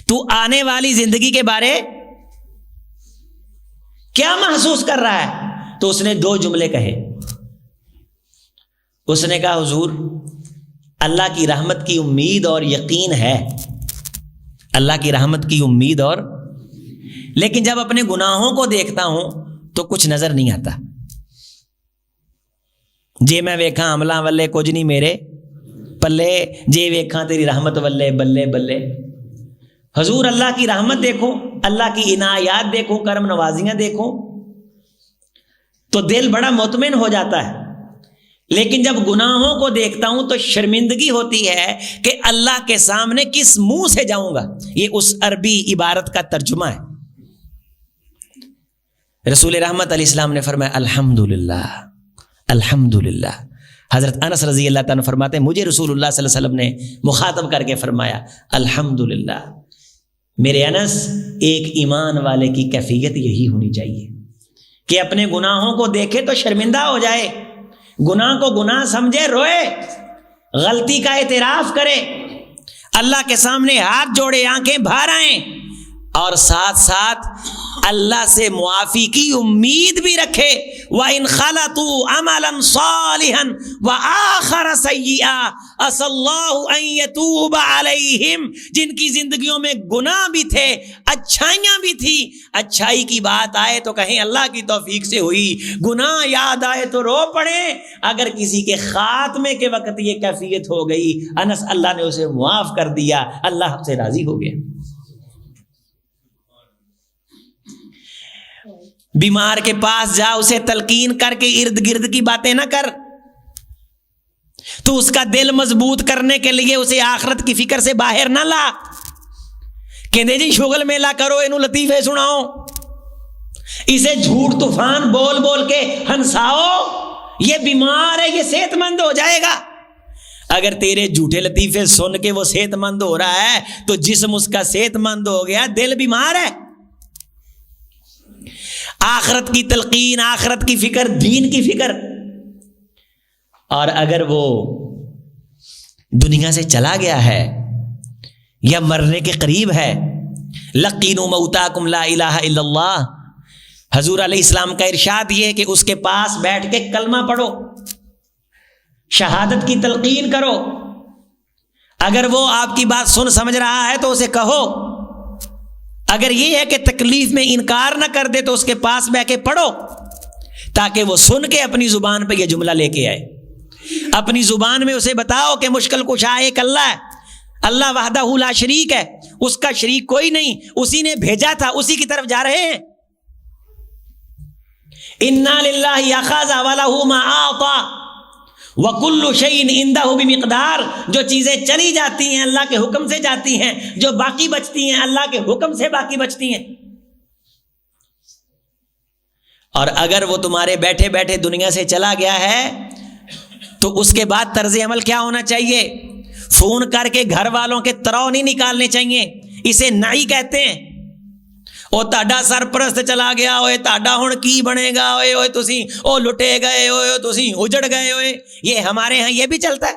تو آنے والی زندگی کے بارے کیا محسوس کر رہا ہے؟ تو اس نے دو جملے کہے، اس نے کہا، حضور اللہ کی رحمت کی امید اور یقین ہے، اللہ کی رحمت کی امید اور، لیکن جب اپنے گناہوں کو دیکھتا ہوں تو کچھ نظر نہیں آتا، جے میں ویکھاں عملاں والے کچھ نہیں میرے پلے جے ویکھاں تیری رحمت واللے بلے بلے. حضور اللہ کی رحمت دیکھو، اللہ کی عنایات دیکھو، کرم نوازیاں دیکھو تو دل بڑا مطمئن ہو جاتا ہے. لیکن جب گناہوں کو دیکھتا ہوں تو شرمندگی ہوتی ہے کہ اللہ کے سامنے کس منہ سے جاؤں گا. یہ اس عربی عبارت کا ترجمہ ہے. رسول رحمت علیہ السلام نے فرمایا الحمدللہ الحمدللہ. حضرت انس رضی اللہ تعالیٰ فرماتے ہیں مجھے رسول اللہ صلی اللہ علیہ وسلم نے مخاطب کر کے فرمایا الحمدللہ. میرے انس، ایک ایمان والے کی کیفیت یہی ہونی چاہیے کہ اپنے گناہوں کو دیکھے تو شرمندہ ہو جائے، گناہ کو گناہ سمجھے، روئے، غلطی کا اعتراف کرے، اللہ کے سامنے ہاتھ جوڑے، آنکھیں بھر آئیں، اور ساتھ ساتھ اللہ سے معافی کی امید بھی رکھے. وَإِنْ خَلَطُوا عَمَلًا صَالِحًا وَآخَرَ سَيِّئًا عَسَى اللَّهُ أَن يَتُوبَ عَلَيْهِمْ. جن کی زندگیوں میں گناہ بھی تھے، اچھائیاں بھی تھی، اچھائی کی بات آئے تو کہیں اللہ کی توفیق سے ہوئی، گناہ یاد آئے تو رو پڑیں. اگر کسی کے خاتمے کے وقت یہ کیفیت ہو گئی، انس، اللہ نے اسے معاف کر دیا، اللہ سے راضی ہو گیا. بیمار کے پاس جا، اسے تلقین کر کے ارد گرد کی باتیں نہ کر. تو اس کا دل مضبوط کرنے کے لیے اسے آخرت کی فکر سے باہر نہ لا. کہندے جی شغل میلہ کرو، اینو لطیفے سناؤ، اسے جھوٹ طوفان بول بول کے ہنساؤ. یہ بیمار ہے، یہ صحت مند ہو جائے گا. اگر تیرے جھوٹے لطیفے سن کے وہ صحت مند ہو رہا ہے تو جسم اس کا صحت مند ہو گیا، دل بیمار ہے. آخرت کی تلقین، آخرت کی فکر، دین کی فکر. اور اگر وہ دنیا سے چلا گیا ہے یا مرنے کے قریب ہے، لقینوا موتاکم لا الہ الا اللہ. حضور علیہ السلام کا ارشاد یہ ہے کہ اس کے پاس بیٹھ کے کلمہ پڑھو، شہادت کی تلقین کرو. اگر وہ آپ کی بات سن سمجھ رہا ہے تو اسے کہو. اگر یہ ہے کہ تکلیف میں انکار نہ کر دے تو اس کے پاس بیٹھ کے پڑھو، تاکہ وہ سن کے اپنی زبان پہ یہ جملہ لے کے آئے. اپنی زبان میں اسے بتاؤ کہ مشکل کشا ایک اللہ ہے، اللہ وحدہ لا شریک ہے، اس کا شریک کوئی نہیں، اسی نے بھیجا تھا، اسی کی طرف جا رہے ہیں. انا للہ اخذ ولہ ما اعطى وَكُلُّ شَيْءٍ عِندَهُ بِمِقْدَارٍ. جو چیزیں چلی جاتی ہیں اللہ کے حکم سے جاتی ہیں، جو باقی بچتی ہیں اللہ کے حکم سے باقی بچتی ہیں. اور اگر وہ تمہارے بیٹھے بیٹھے دنیا سے چلا گیا ہے تو اس کے بعد طرز عمل کیا ہونا چاہیے؟ فون کر کے گھر والوں کے ترو نہیں نکالنے چاہیے. اسے نعی کہتے ہیں. او تاڈا سرپرست چلا گیا، اوے تاڈا ہن کی بنے گا، اوے اوے تسی او لٹے گئے، اوے تسی اجڑ گئے، اوے. یہ ہمارے ہاں یہ بھی چلتا ہے.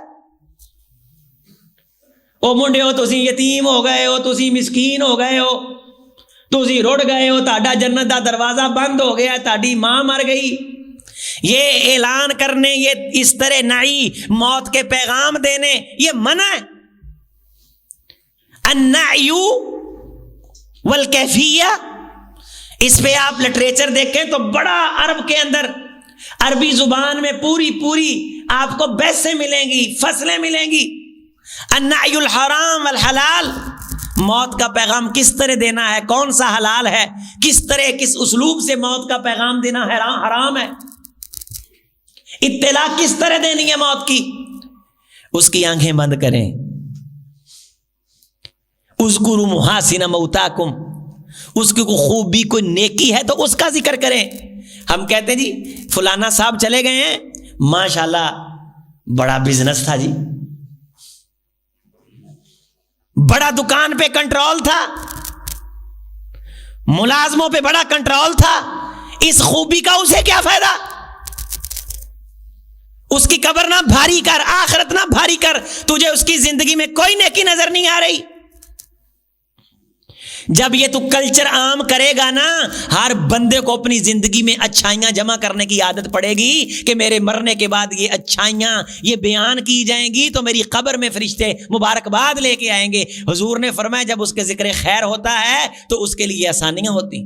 او منڈے ہو تسی یتیم ہو گئے ہو، تسی مسکین ہو گئے ہو، تسی رڑ گئے ہو، تاڈا جنت دا دروازہ بند ہو گیا، تاڈی ماں مر گئی. یہ اعلان کرنے، یہ اس طرح نعی، موت کے پیغام دینے، یہ منع ہے. النعی والکیفیہ، اس پہ آپ لٹریچر دیکھیں تو بڑا عرب کے اندر، عربی زبان میں پوری آپ کو بحثیں ملیں گی، فصلیں ملیں گی. النعی الحرام والحلال، موت کا پیغام کس طرح دینا ہے، کون سا حلال ہے، کس طرح کس اسلوب سے موت کا پیغام دینا حرام ہے، اطلاع کس طرح دینی ہے موت کی. اس کی آنکھیں بند کریں. اذکروا محاسن موتاکم، اس کی کوئی خوبی، کوئی نیکی ہے تو اس کا ذکر کریں. ہم کہتے ہیں جی فلانا صاحب چلے گئے ہیں، ماشاءاللہ بڑا بزنس تھا جی، بڑا دکان پہ کنٹرول تھا، ملازموں پہ بڑا کنٹرول تھا. اس خوبی کا اسے کیا فائدہ؟ اس کی قبر نہ بھاری کر، آخرت نہ بھاری کر. تجھے اس کی زندگی میں کوئی نیکی نظر نہیں آ رہی. جب یہ تو کلچر عام کرے گا نا، ہر بندے کو اپنی زندگی میں اچھائیاں جمع کرنے کی عادت پڑے گی کہ میرے مرنے کے بعد یہ اچھائیاں یہ بیان کی جائیں گی تو میری قبر میں فرشتے مبارکباد لے کے آئیں گے. حضور نے فرمایا جب اس کے ذکر خیر ہوتا ہے تو اس کے لیے آسانیاں ہوتی.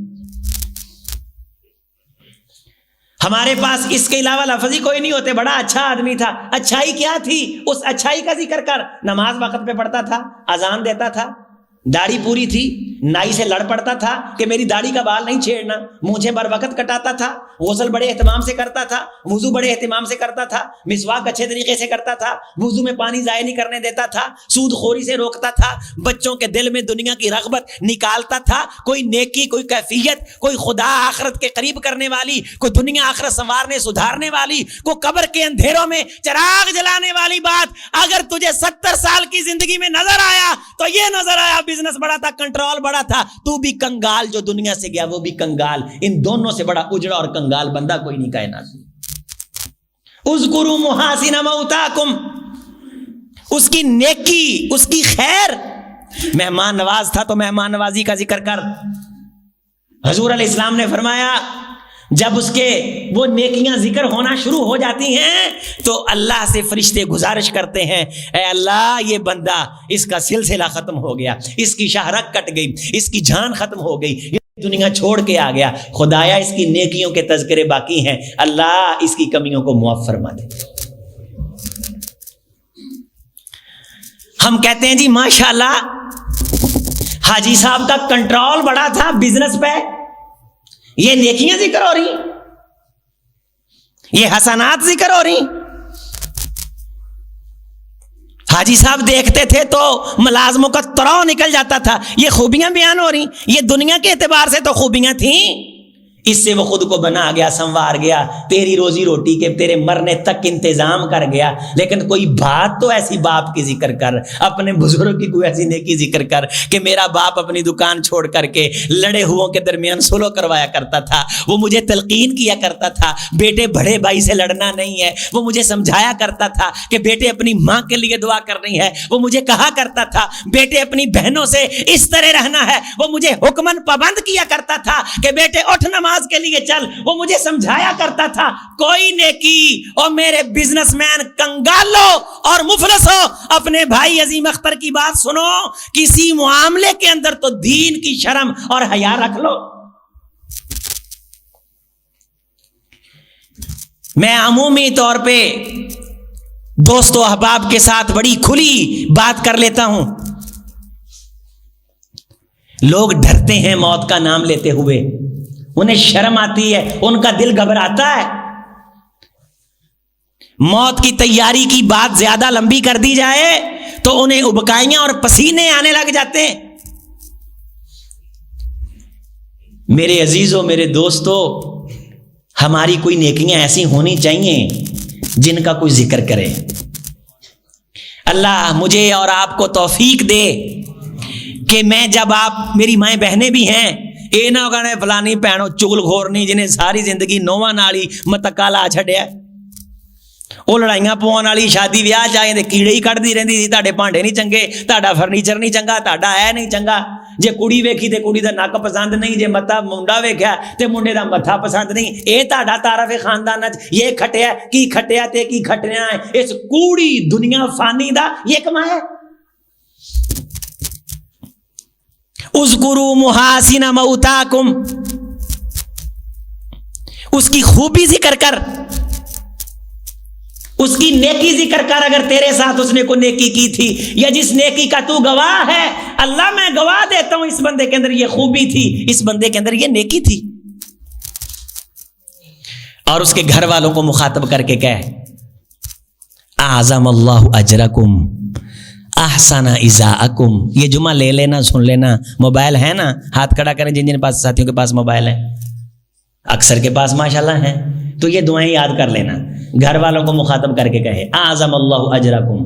ہمارے پاس اس کے علاوہ لفظ ہی کوئی نہیں ہوتے، بڑا اچھا آدمی تھا۔ اچھائی کیا تھی؟ اس اچھائی کا ذکر کر۔ نماز وقت پہ پڑھتا تھا، اذان دیتا تھا، داڑھی پوری تھی، نائی سے لڑ پڑتا تھا کہ میری داڑھی کا بال نہیں چھیڑنا، مونچھیں بر وقت کٹاتا تھا، غسل بڑے اہتمام سے کرتا تھا، وضو بڑے اہتمام سے کرتا تھا، مسواک اچھے طریقے سے کرتا تھا، وضو میں پانی ضائع نہیں کرنے دیتا تھا، سود خوری سے روکتا تھا، بچوں کے دل میں دنیا کی رغبت نکالتا تھا۔ کوئی نیکی، کوئی کیفیت، کوئی خدا آخرت کے قریب کرنے والی، کوئی دنیا آخرت سنوارنے سدھارنے والی، کوئی قبر کے اندھیروں میں چراغ جلانے والی بات اگر تجھے 70 سال کی زندگی میں نظر آیا تو یہ نظر آیا بزنس بڑا تھا، کنٹرول بڑا تھا، تو بھی کنگال، جو دنیا سے گیا وہ بھی کنگال۔ ان دونوں سے بڑا اجڑا اور کنگال بندہ کوئی نہیں کائنات میں۔ اذکروا محاسن موتاکم، اس کی نیکی، اس کی خیر۔ مہمان نواز تھا تو مہمان نوازی کا ذکر کر۔ حضور علیہ السلام نے فرمایا جب اس کے وہ نیکیاں ذکر ہونا شروع ہو جاتی ہیں تو اللہ سے فرشتے گزارش کرتے ہیں، اے اللہ یہ بندہ، اس کا سلسلہ ختم ہو گیا، اس کی شاہرگ کٹ گئی، اس کی جان ختم ہو گئی، یہ دنیا چھوڑ کے آ گیا، خدایا اس کی نیکیوں کے تذکرے باقی ہیں، اللہ اس کی کمیوں کو معاف فرما دے۔ ہم کہتے ہیں جی ماشاءاللہ حاجی صاحب کا کنٹرول بڑا تھا بزنس پہ، یہ نیکیاں ذکر ہو رہی، یہ حسنات ذکر ہو رہی۔ حاجی صاحب دیکھتے تھے تو ملازموں کا تراؤ نکل جاتا تھا، یہ خوبیاں بیان ہو رہی، یہ دنیا کے اعتبار سے تو خوبیاں تھیں، اس سے وہ خود کو بنا گیا، سنوار گیا، تیری روزی روٹی کے تیرے مرنے تک انتظام کر گیا۔ لیکن کوئی بات تو ایسی باپ کی ذکر کر، اپنے بزرگ کی کوئی ایسی نیکی ذکر کر کہ میرا باپ اپنی دکان چھوڑ کر کے لڑے ہو کے درمیان سلو کروایا کرتا تھا، وہ مجھے تلقین کیا کرتا تھا بیٹے بڑے بھائی سے لڑنا نہیں ہے، وہ مجھے سمجھایا کرتا تھا کہ بیٹے اپنی ماں کے لیے دعا کرنی ہے، وہ مجھے کہا کرتا تھا بیٹے اپنی بہنوں سے اس طرح رہنا ہے، وہ مجھے حکمن پابند کیا کرتا تھا کہ بیٹے اٹھ نماز کے لیے چل، وہ مجھے سمجھایا کرتا تھا۔ کوئی نیکی، اور میرے بزنس مین کنگالو اور مفلس ہو، اپنے بھائی عظیم اختر کی بات سنو، کسی معاملے کے اندر تو دین کی شرم اور حیا رکھ لو۔ میں عمومی طور پہ دوست و احباب کے ساتھ بڑی کھلی بات کر لیتا ہوں۔ لوگ ڈرتے ہیں موت کا نام لیتے ہوئے، انہیں شرم آتی ہے، ان کا دل گھبراتا ہے۔ موت کی تیاری کی بات زیادہ لمبی کر دی جائے تو انہیں ابکائیاں اور پسینے آنے لگ جاتے ہیں۔ میرے عزیزوں، میرے دوستو، ہماری کوئی نیکیاں ایسی ہونی چاہیے جن کا کوئی ذکر کرے۔ اللہ مجھے اور آپ کو توفیق دے کہ میں جب آپ، میری مائیں بہنیں بھی ہیں، اے نہ کہنے فلانی بہنوں چغل گھورنی جنہیں ساری زندگی نواں نالی متکا لا چھڈیا، وہ لڑائیاں پواؤن والی شادی ویاہ جائیں تے کیڑے ہی کڈدی رہندی سی، تہاڈے بھانڈے نہیں چنگے، تہاڈا فرنیچر نہیں چنگا، تہاڈا اے نہیں چنگا، جے کڑی ویکھی تے کڑی دا نک پسند نہیں، جے متا منڈا ویکھیا تے منڈے دا متھا پسند نہیں، اے تہاڈا تعارف خاندان وچ یہ کھٹیا کی کھٹیا تے کی کھٹنا ہے، اس کوڑی دنیا فانی دا یہ کمایا ہے۔ اذکروا محاسن موتاکم، اس کی خوبی ذکر کر، اس کی نیکی ذکر کر۔ اگر تیرے ساتھ اس نے کوئی نیکی کی تھی یا جس نیکی کا تو گواہ ہے، اللہ میں گواہ دیتا ہوں اس بندے کے اندر یہ خوبی تھی، اس بندے کے اندر یہ نیکی تھی، اور اس کے گھر والوں کو مخاطب کر کے کہے اعظم اللہ اجرکم احسن اذاءکم۔ یہ جمعہ لے لینا، سن لینا، موبائل ہے نا، ہاتھ کھڑا کریں جن جن پاس، ساتھیوں کے پاس موبائل ہے، اکثر کے پاس ماشاءاللہ ہیں، تو یہ دعائیں یاد کر لینا، گھر والوں کو مخاطب کر کے کہے اعظم اللہ اجرکم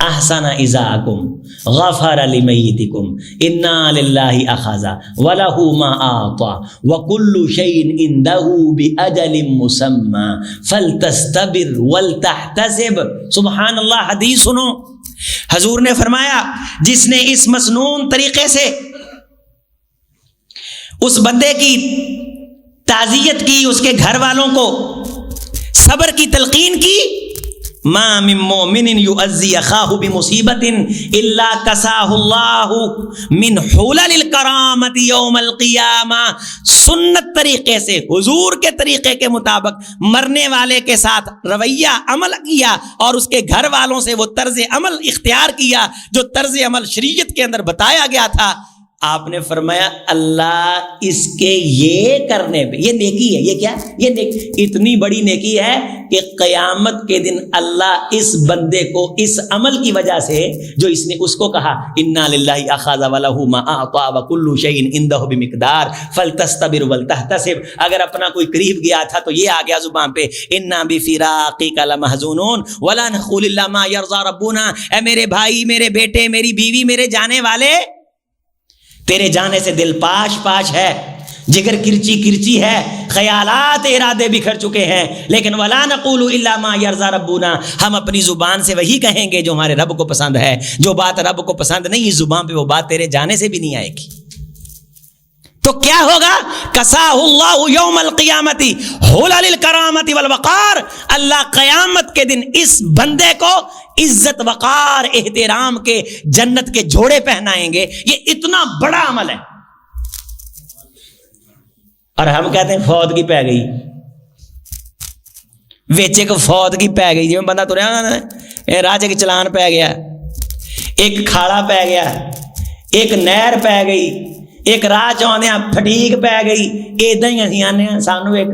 احسن اذاءکم غفر لمیتکم انا للہ اخذ ولہ ما اعطى وکل شیء عنده باجل مسمى فلتستبر ولتحتسب۔ سبحان اللہ۔ حدیث سنو، حضور نے فرمایا جس نے اس مسنون طریقے سے اس بندے کی تعزیت کی، اس کے گھر والوں کو صبر کی تلقین کی، ما من مومن یؤذی اخاہ بمصیبت الا کساہ اللہ من حلل الکرامت یوم القیامہ. سنت طریقے سے حضور کے طریقے کے مطابق مرنے والے کے ساتھ رویہ عمل کیا اور اس کے گھر والوں سے وہ طرز عمل اختیار کیا جو طرز عمل شریعت کے اندر بتایا گیا تھا. آپ نے فرمایا اللہ اس کے یہ کرنے پہ، یہ نیکی ہے، یہ کیا، یہ نیکی اتنی بڑی نیکی ہے کہ قیامت کے دن اللہ اس بندے کو اس عمل کی وجہ سے جو اس نے اس کو کہا انا للہ اخذ ولہ ما اعطى وكل شيء عنده بمقدار فلتستبر ولتحتسب. اگر اپنا کوئی قریب گیا تھا تو یہ آ گیا زبان پہ انا بفراقک لمحزونون ولا نقول الا ما يرضى ربنا. اے میرے بھائی، میرے بیٹے، میری بیوی، میرے جانے والے، تیرے جانے سے دل پاش پاش ہے، جگر کرچی کرچی ہے، خیالات ارادے بکھر چکے ہیں، لیکن ولا نقول الا ما يرضى ربنا، ہم اپنی زبان سے وہی کہیں گے جو ہمارے رب کو پسند ہے. جو بات رب کو پسند نہیں، اس زبان پہ وہ بات تیرے جانے سے بھی نہیں آئے گی. تو کیا ہوگا؟ کساہ اللہ یوم القیامت حلل الکرامت والوقار. اللہ قیامت کے دن اس بندے کو عزت، وقار، احترام کے جنت کے جوڑے پہنائیں گے. یہ اتنا بڑا عمل ہے. اور ہم کہتے ہیں فوت کی پہ گئی، ویچے کو فوت کی پہ گئی. جی میں بندہ تریا راجے کی چلان پہ گیا، ایک کھاڑا پہ گیا، ایک نہر پہ گئی، ایک راہ چاہتے ہیں پھٹیک پی گئی. ایدا ہی اسی آنے ہیں سانو ایک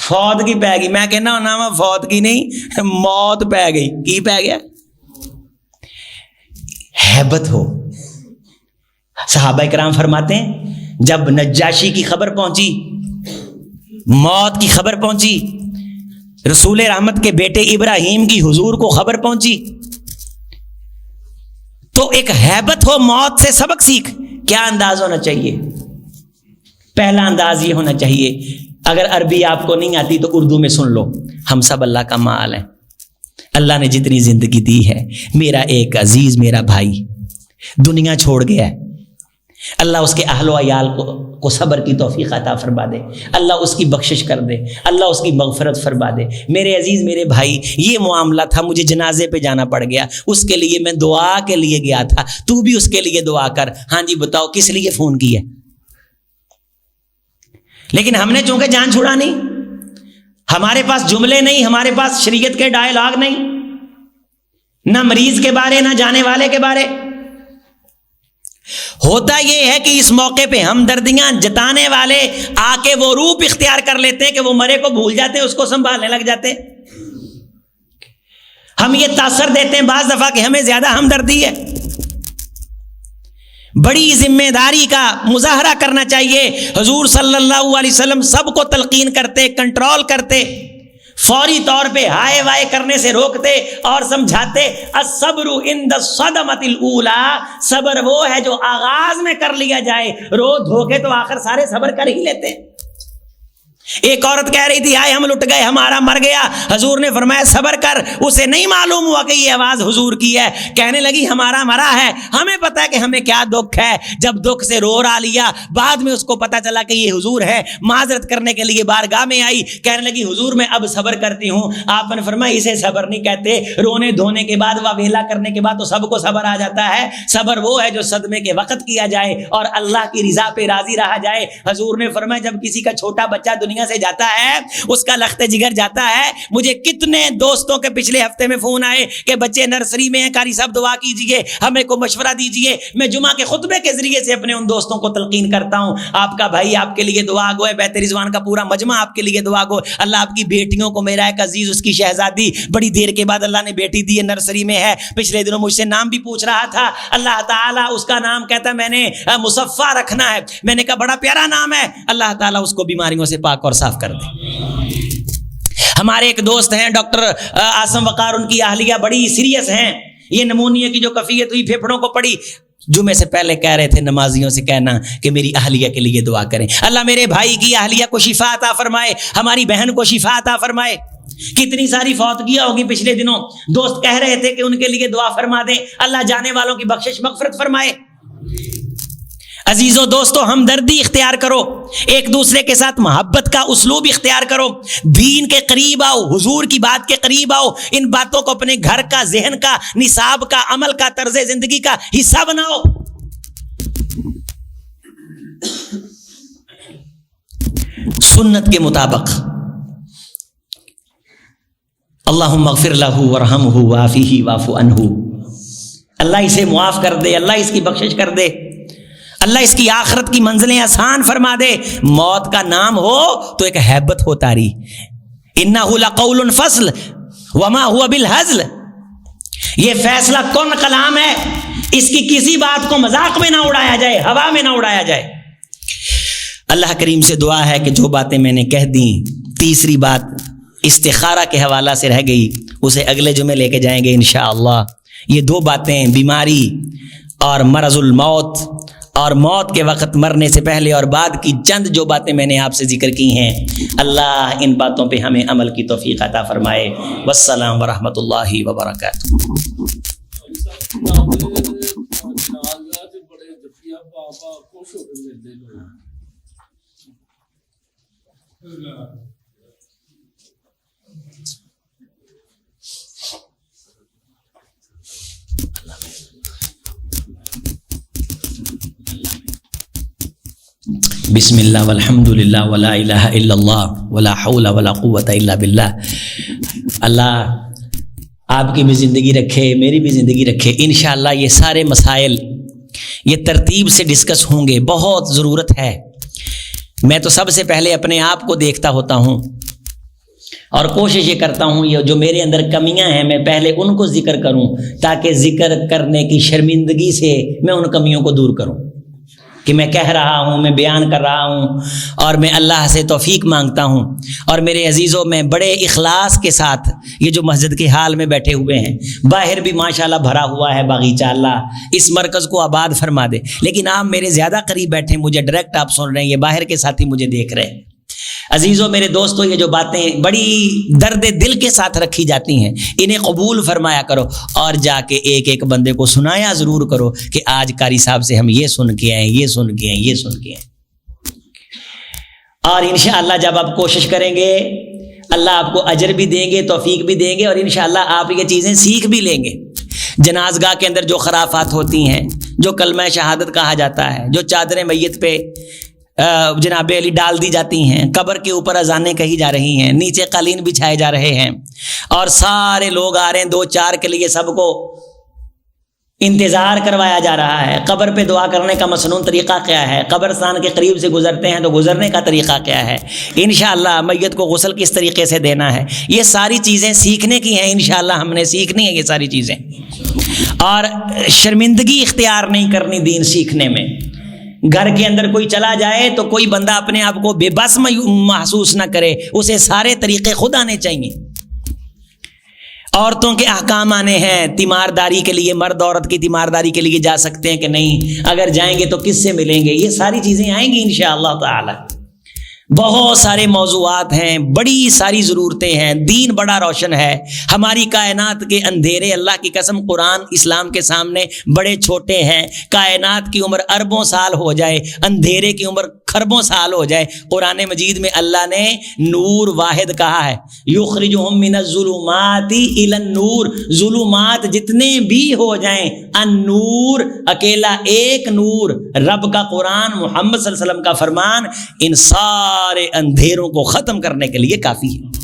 فوت کی پی گئی. میں کہنا ہونا وا فوت کی نہیں، موت پی گئی. کی پی گیا؟ ہیبت ہو. صحابہ کرام فرماتے ہیں جب نجاشی کی خبر پہنچی، موت کی خبر پہنچی، رسول رحمت کے بیٹے ابراہیم کی حضور کو خبر پہنچی، تو ایک ہیبت ہو، موت سے سبق سیکھ. کیا انداز ہونا چاہیے؟ پہلا انداز یہ ہونا چاہیے، اگر عربی آپ کو نہیں آتی تو اردو میں سن لو. ہم سب اللہ کا مال ہیں. اللہ نے جتنی زندگی دی ہے، میرا ایک عزیز میرا بھائی دنیا چھوڑ گیا ہے. اللہ اس کے اہل و عیال کو صبر کی توفیق عطا فرما دے. اللہ اس کی بخشش کر دے. اللہ اس کی مغفرت فرما دے. میرے عزیز میرے بھائی، یہ معاملہ تھا، مجھے جنازے پہ جانا پڑ گیا، اس کے لیے میں دعا کے لیے گیا تھا، تو بھی اس کے لیے دعا کر. ہاں جی بتاؤ کس لیے فون کیا؟ لیکن ہم نے چونکہ جان چھڑانی، ہمارے پاس جملے نہیں، ہمارے پاس شریعت کے ڈائلاگ نہیں، نہ مریض کے بارے نہ جانے والے کے بارے. ہوتا یہ ہے کہ اس موقع پہ ہمدردیاں جتانے والے آ کے وہ روپ اختیار کر لیتے ہیں کہ وہ مرے کو بھول جاتے ہیں، اس کو سنبھالنے لگ جاتے ہیں. ہم یہ تاثر دیتے ہیں بعض دفعہ کہ ہمیں زیادہ ہمدردی ہے. بڑی ذمہ داری کا مظاہرہ کرنا چاہیے. حضور صلی اللہ علیہ وسلم سب کو تلقین کرتے، کنٹرول کرتے، فوری طور پہ ہائے وائے کرنے سے روکتے اور سمجھاتے. الصبر عند الصدمۃ الاولی، صبر وہ ہے جو آغاز میں کر لیا جائے، رو دھو کے تو آخر سارے صبر کر ہی لیتے. ایک عورت کہہ رہی تھی ہائے ہم لٹ گئے، ہمارا مر گیا. حضور نے فرمایا صبر کر. اسے نہیں معلوم ہوا کہ یہ آواز حضور کی ہے. کہنے لگی ہمارا مرا ہے، ہمیں پتا ہے کہ ہمیں کیا دکھ ہے. جب دکھ سے رو را لیا، بعد میں اس کو پتا چلا کہ یہ حضور ہے، معذرت کرنے کے لیے بارگاہ میں آئی. کہنے لگی حضور میں اب صبر کرتی ہوں. آپ نے فرمایا اسے صبر نہیں کہتے. رونے دھونے کے بعد، واویلا کرنے کے بعد تو سب کو صبر آ جاتا ہے. صبر وہ ہے جو صدمے کے وقت کیا جائے اور اللہ کی رضا پہ راضی رہا جائے. حضور نے فرمایا جب کسی کا چھوٹا بچہ دنیا سے جاتا ہے، اس کا لخت جگر جاتا ہے. مجھے کتنے دوستوں کے پچھلے ہفتے میں فون آئے کہ بچے نرسری میں ہیں، قاری صاحب دعا کیجئے، ہمیں کو مشورہ دیجئے. میں جمعہ کے خطبے کے ذریعے سے اپنے ان دوستوں کو تلقین کرتا ہوں، آپ کا بھائی آپ کے لیے دعا گو ہے، بیت رضوان کا پورا مجمع آپ کے لیے دعا گو. اللہ آپ کی بیٹیوں کو، میرا ایک عزیز اس کی شہزادی بڑی دیر کے بعد اللہ نے بیٹی دی ہے، نرسری میں ہے. پچھلے دنوں مجھ سے نام بھی پوچھ رہا تھا. اللہ تعالیٰ اس کا نام کہتا ہے میں نے مصفہ رکھنا ہے. میں نے کہا بڑا پیارا نام ہے، اللہ تعالیٰ اس کو بیماریوں سے پاک اور صاف کر دے. ہمارے ایک دوست ہیں ڈاکٹر آسم وقار، ان کی اہلیہ بڑی سیریس ہیں. یہ نمونیا کی جو کفیت ہوئی، پھیپھڑوں کو پڑی. جمعے سے پہلے کہہ رہے تھے نمازیوں سے کہنا کہ میری اہلیہ کے لیے دعا کریں. اللہ میرے بھائی کی اہلیہ کو شفا عطا فرمائے، ہماری بہن کو شفا عطا فرمائے. کتنی ساری فوتگیاں ہوگی پچھلے دنوں. دوست کہہ رہے تھے کہ ان کے لیے دعا فرما دیں، اللہ جانے والوں کی بخشش مغفرت فرمائے. عزیزو دوستو ہمدردی اختیار کرو، ایک دوسرے کے ساتھ محبت کا اسلوب اختیار کرو، دین کے قریب آؤ، حضور کی بات کے قریب آؤ، ان باتوں کو اپنے گھر کا، ذہن کا، نصاب کا، عمل کا، طرز زندگی کا حصہ بناؤ۔ سنت کے مطابق اللہم اغفر لہ ورحمہ وعافیہ واعف عنہ، اللہ اسے معاف کر دے، اللہ اس کی بخشش کر دے، اللہ اس کی آخرت کی منزلیں آسان فرما دے۔ موت کا نام ہو تو ایک ہیبت ہو تاری، انہ لقول فصل وما هو بالہزل، یہ فیصلہ کن کلام ہے، اس کی کسی بات کو مذاق میں نہ اڑایا جائے، ہوا میں نہ اڑایا جائے۔ اللہ کریم سے دعا ہے کہ جو باتیں میں نے کہہ دیں، تیسری بات استخارہ کے حوالہ سے رہ گئی، اسے اگلے جمعے لے کے جائیں گے انشاءاللہ۔ یہ دو باتیں، بیماری اور مرض الموت، اور موت کے وقت مرنے سے پہلے اور بعد کی چند جو باتیں میں نے آپ سے ذکر کی ہیں، اللہ ان باتوں پہ ہمیں عمل کی توفیق عطا فرمائے۔ والسلام ورحمۃ اللہ وبرکاتہ۔ بسم اللہ والحمد للہ ولا الہ الا اللہ ولا حول ولا قوت الا باللہ۔ اللہ آپ کی بھی زندگی رکھے، میری بھی زندگی رکھے۔ انشاءاللہ یہ سارے مسائل یہ ترتیب سے ڈسکس ہوں گے، بہت ضرورت ہے۔ میں تو سب سے پہلے اپنے آپ کو دیکھتا ہوتا ہوں اور کوشش یہ کرتا ہوں یہ جو میرے اندر کمیاں ہیں میں پہلے ان کو ذکر کروں، تاکہ ذکر کرنے کی شرمندگی سے میں ان کمیوں کو دور کروں، کہ میں کہہ رہا ہوں، میں بیان کر رہا ہوں، اور میں اللہ سے توفیق مانگتا ہوں۔ اور میرے عزیزوں، میں بڑے اخلاص کے ساتھ یہ جو مسجد کے حال میں بیٹھے ہوئے ہیں، باہر بھی ماشاءاللہ بھرا ہوا ہے باغیچہ، اللہ اس مرکز کو آباد فرما دے، لیکن آپ میرے زیادہ قریب بیٹھے، مجھے ڈائریکٹ آپ سن رہے ہیں، یہ باہر کے ساتھی مجھے دیکھ رہے ہیں۔ عزیزوں، میرے دوستوں، یہ جو باتیں بڑی درد دل کے ساتھ رکھی جاتی ہیں، انہیں قبول فرمایا کرو، اور جا کے ایک ایک بندے کو سنایا ضرور کرو کہ آج قاری صاحب سے ہم یہ سن کے آئے، یہ سن کے آئے، یہ سن کے آئے۔ اور انشاءاللہ جب آپ کوشش کریں گے، اللہ آپ کو اجر بھی دیں گے، توفیق بھی دیں گے، اور انشاءاللہ آپ یہ چیزیں سیکھ بھی لیں گے۔ جنازگاہ کے اندر جو خرافات ہوتی ہیں، جو کلمہ شہادت کہا جاتا ہے، جو چادریں میت پہ جناب علی ڈال دی جاتی ہیں، قبر کے اوپر اذانیں کہی جا رہی ہیں، نیچے قالین بچھائے جا رہے ہیں، اور سارے لوگ آ رہے ہیں 2-4 کے لیے، سب کو انتظار کروایا جا رہا ہے۔ قبر پہ دعا کرنے کا مسنون طریقہ کیا ہے؟ قبرستان کے قریب سے گزرتے ہیں تو گزرنے کا طریقہ کیا ہے؟ انشاءاللہ میت کو غسل کس طریقے سے دینا ہے؟ یہ ساری چیزیں سیکھنے کی ہیں، انشاءاللہ ہم نے سیکھنی ہے یہ ساری چیزیں، اور شرمندگی اختیار نہیں کرنی دین سیکھنے میں۔ گھر کے اندر کوئی چلا جائے تو کوئی بندہ اپنے آپ کو بے بس محسوس نہ کرے، اسے سارے طریقے خود آنے چاہیے۔ عورتوں کے احکام آنے ہیں، تیمارداری کے لیے مرد عورت کی تیمارداری کے لیے جا سکتے ہیں کہ نہیں، اگر جائیں گے تو کس سے ملیں گے، یہ ساری چیزیں آئیں گی انشاءاللہ تعالی۔ بہت سارے موضوعات ہیں، بڑی ساری ضرورتیں ہیں، دین بڑا روشن ہے، ہماری کائنات کے اندھیرے اللہ کی قسم قرآن اسلام کے سامنے بڑے چھوٹے ہیں۔ کائنات کی عمر اربوں سال ہو جائے، اندھیرے کی عمر خربوں سال ہو جائے، قرآن مجید میں اللہ نے نور واحد کہا ہے، یخرجہم من الظلمات الی النور، ظلمات جتنے بھی ہو جائیں، النور اکیلا ایک نور، رب کا قرآن، محمد صلی اللہ علیہ وسلم کا فرمان، ان سارے اندھیروں کو ختم کرنے کے لیے کافی ہے۔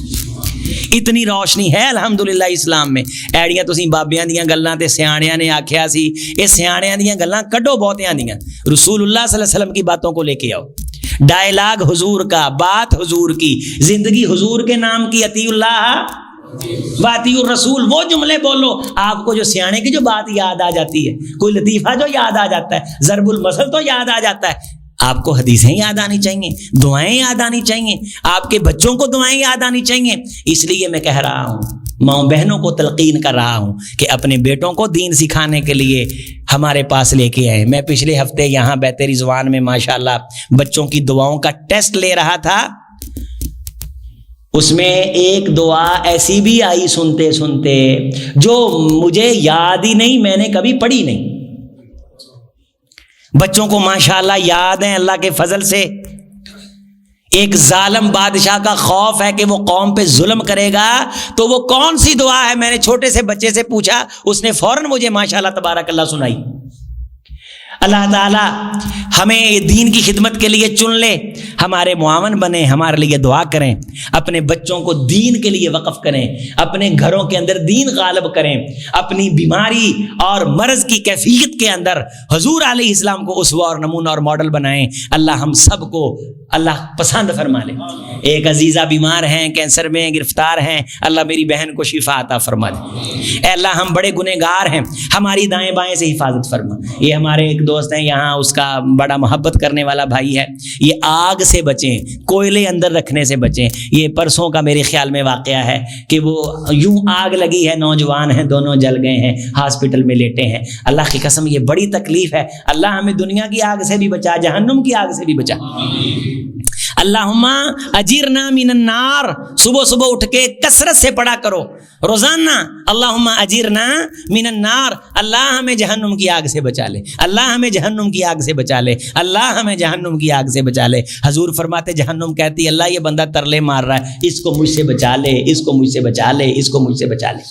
اتنی روشنی ہے الحمدللہ اسلام میں۔ ایڑیاں تسی بابیاں دیاں گلاں تے سیاںیاں نے آکھیا سی، اے سیاںیاں دیاں گلاں کڈو بہتیاں دیاں، رسول اللہ صلی اللہ علیہ وسلم کی باتوں کو لے کے آؤ، ڈائلاگ حضور کا، بات حضور کی، زندگی حضور کے نام کی، اطیع اللہ واطیع الرسول، وہ جملے بولو، آپ کو جو سیانے کی جو بات یاد آ جاتی ہے، کوئی لطیفہ جو یاد آ جاتا ہے، ضرب المثل تو یاد آ جاتا ہے، آپ کو حدیثیں یاد آنی چاہیے، دعائیں یاد آنی چاہیے، آپ کے بچوں کو دعائیں یاد آنی چاہیے۔ اس لیے میں کہہ رہا ہوں، ماؤں بہنوں کو تلقین کر رہا ہوں کہ اپنے بیٹوں کو دین سکھانے کے لیے ہمارے پاس لے کے آئے۔ میں پچھلے ہفتے یہاں بیت رضوان میں ماشاءاللہ بچوں کی دعاؤں کا ٹیسٹ لے رہا تھا، اس میں ایک دعا ایسی بھی آئی سنتے سنتے جو مجھے یاد ہی نہیں، میں نے کبھی پڑھی نہیں، بچوں کو ماشاءاللہ یاد ہیں اللہ کے فضل سے. ایک ظالم بادشاہ کا خوف ہے کہ وہ قوم پہ ظلم کرے گا تو وہ کون سی دعا ہے, میں نے چھوٹے سے بچے سے پوچھا, اس نے فوراً مجھے ماشاءاللہ تبارک اللہ سنائی. اللہ تعالی ہمیں دین کی خدمت کے لیے چن لے, ہمارے معاون بنے, ہمارے لیے دعا کریں, اپنے بچوں کو دین کے لیے وقف کریں, اپنے گھروں کے اندر دین غالب کریں, اپنی بیماری اور مرض کی کیفیت کے اندر حضور علیہ السلام کو اسوہ اور نمونہ اور ماڈل بنائیں. اللہ ہم سب کو اللہ پسند فرما لے. ایک عزیزہ بیمار ہیں, کینسر میں گرفتار ہیں, اللہ میری بہن کو شفا عطا فرما دے. اے اللہ ہم بڑے گنہگار ہیں, ہماری دائیں بائیں سے حفاظت فرما. یہ ہمارے ایک دوست ہیں یہاں, اس کا بڑا محبت کرنے والا بھائی ہے, یہ آگ سے بچیں, کوئلے اندر رکھنے سے بچیں. یہ پرسوں کا میرے خیال میں واقعہ ہے کہ وہ یوں آگ لگی ہے, نوجوان ہیں, دونوں جل گئے ہیں, ہاسپٹل میں لیٹے ہیں. اللہ کی قسم یہ بڑی تکلیف ہے. اللہ ہمیں دنیا کی آگ سے بھی بچا, جہنم کی آگ سے بھی بچا. اللہم اجرنا من النار, صبح صبح اٹھ کے کثرت سے پڑھا کرو روزانہ, اللہم اجرنا من النار, اللہ ہمیں جہنم کی آگ سے بچا لے, اللہ ہمیں جہنم کی آگ سے بچا لے, اللہ ہمیں جہنم کی آگ سے بچا لے. حضور فرماتے جہنم کہتی اللہ یہ بندہ ترلے مار رہا ہے, اس کو مجھ سے بچا لے, اس کو مجھ سے بچا لے, اس کو مجھ سے بچا لے.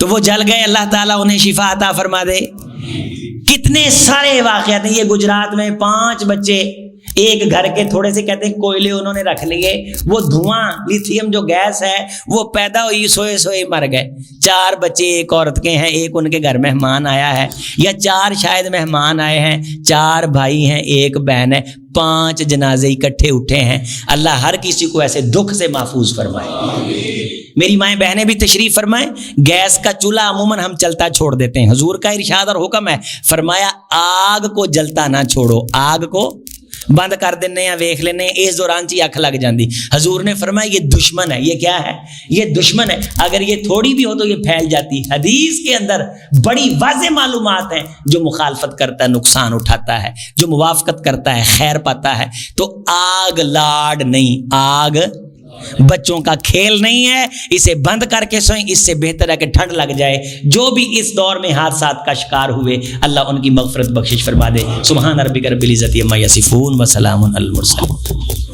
تو وہ جل گئے, اللہ تعالیٰ انہیں شفا عطا فرما دے. کتنے سارے واقعات ہیں. یہ گجرات میں 5 بچے ایک گھر کے تھوڑے سے کہتے ہیں کوئلے انہوں نے رکھ لیے, وہ دھواں لیتھیم جو گیس ہے وہ پیدا ہوئی, سوئے سوئے مر گئے. 4 بچے ایک عورت کے ہیں, ایک ان کے گھر مہمان آیا ہے, یا 4 شاید مہمان آئے ہیں, 4 بھائی ہیں, ایک بہن ہے, 5 جنازے اکٹھے اٹھے ہیں. اللہ ہر کسی کو ایسے دکھ سے محفوظ فرمائے. میری مائیں بہنیں بھی تشریف فرمائیں. گیس کا چولہا عموماً ہم چلتا چھوڑ دیتے ہیں, حضور کا ارشاد اور حکم ہے, فرمایا آگ کو جلتا نہ چھوڑو, آگ کو بند کر دینے یا ویکھ لینے, اس دوران چی اکھ لگ جاندی. حضور نے فرمایا یہ دشمن ہے. یہ کیا ہے؟ یہ دشمن ہے. اگر یہ تھوڑی بھی ہو تو یہ پھیل جاتی. حدیث کے اندر بڑی واضح معلومات ہیں, جو مخالفت کرتا ہے نقصان اٹھاتا ہے, جو موافقت کرتا ہے خیر پاتا ہے. تو آگ لاڈ نہیں, آگ بچوں کا کھیل نہیں ہے, اسے بند کر کے سوئیں. اس سے بہتر ہے کہ ٹھنڈ لگ جائے. جو بھی اس دور میں حادثات کا شکار ہوئے اللہ ان کی مغفرت بخشش فرما دے. سبحان ربک رب العزت عما یصفون وسلام علی المرسلین.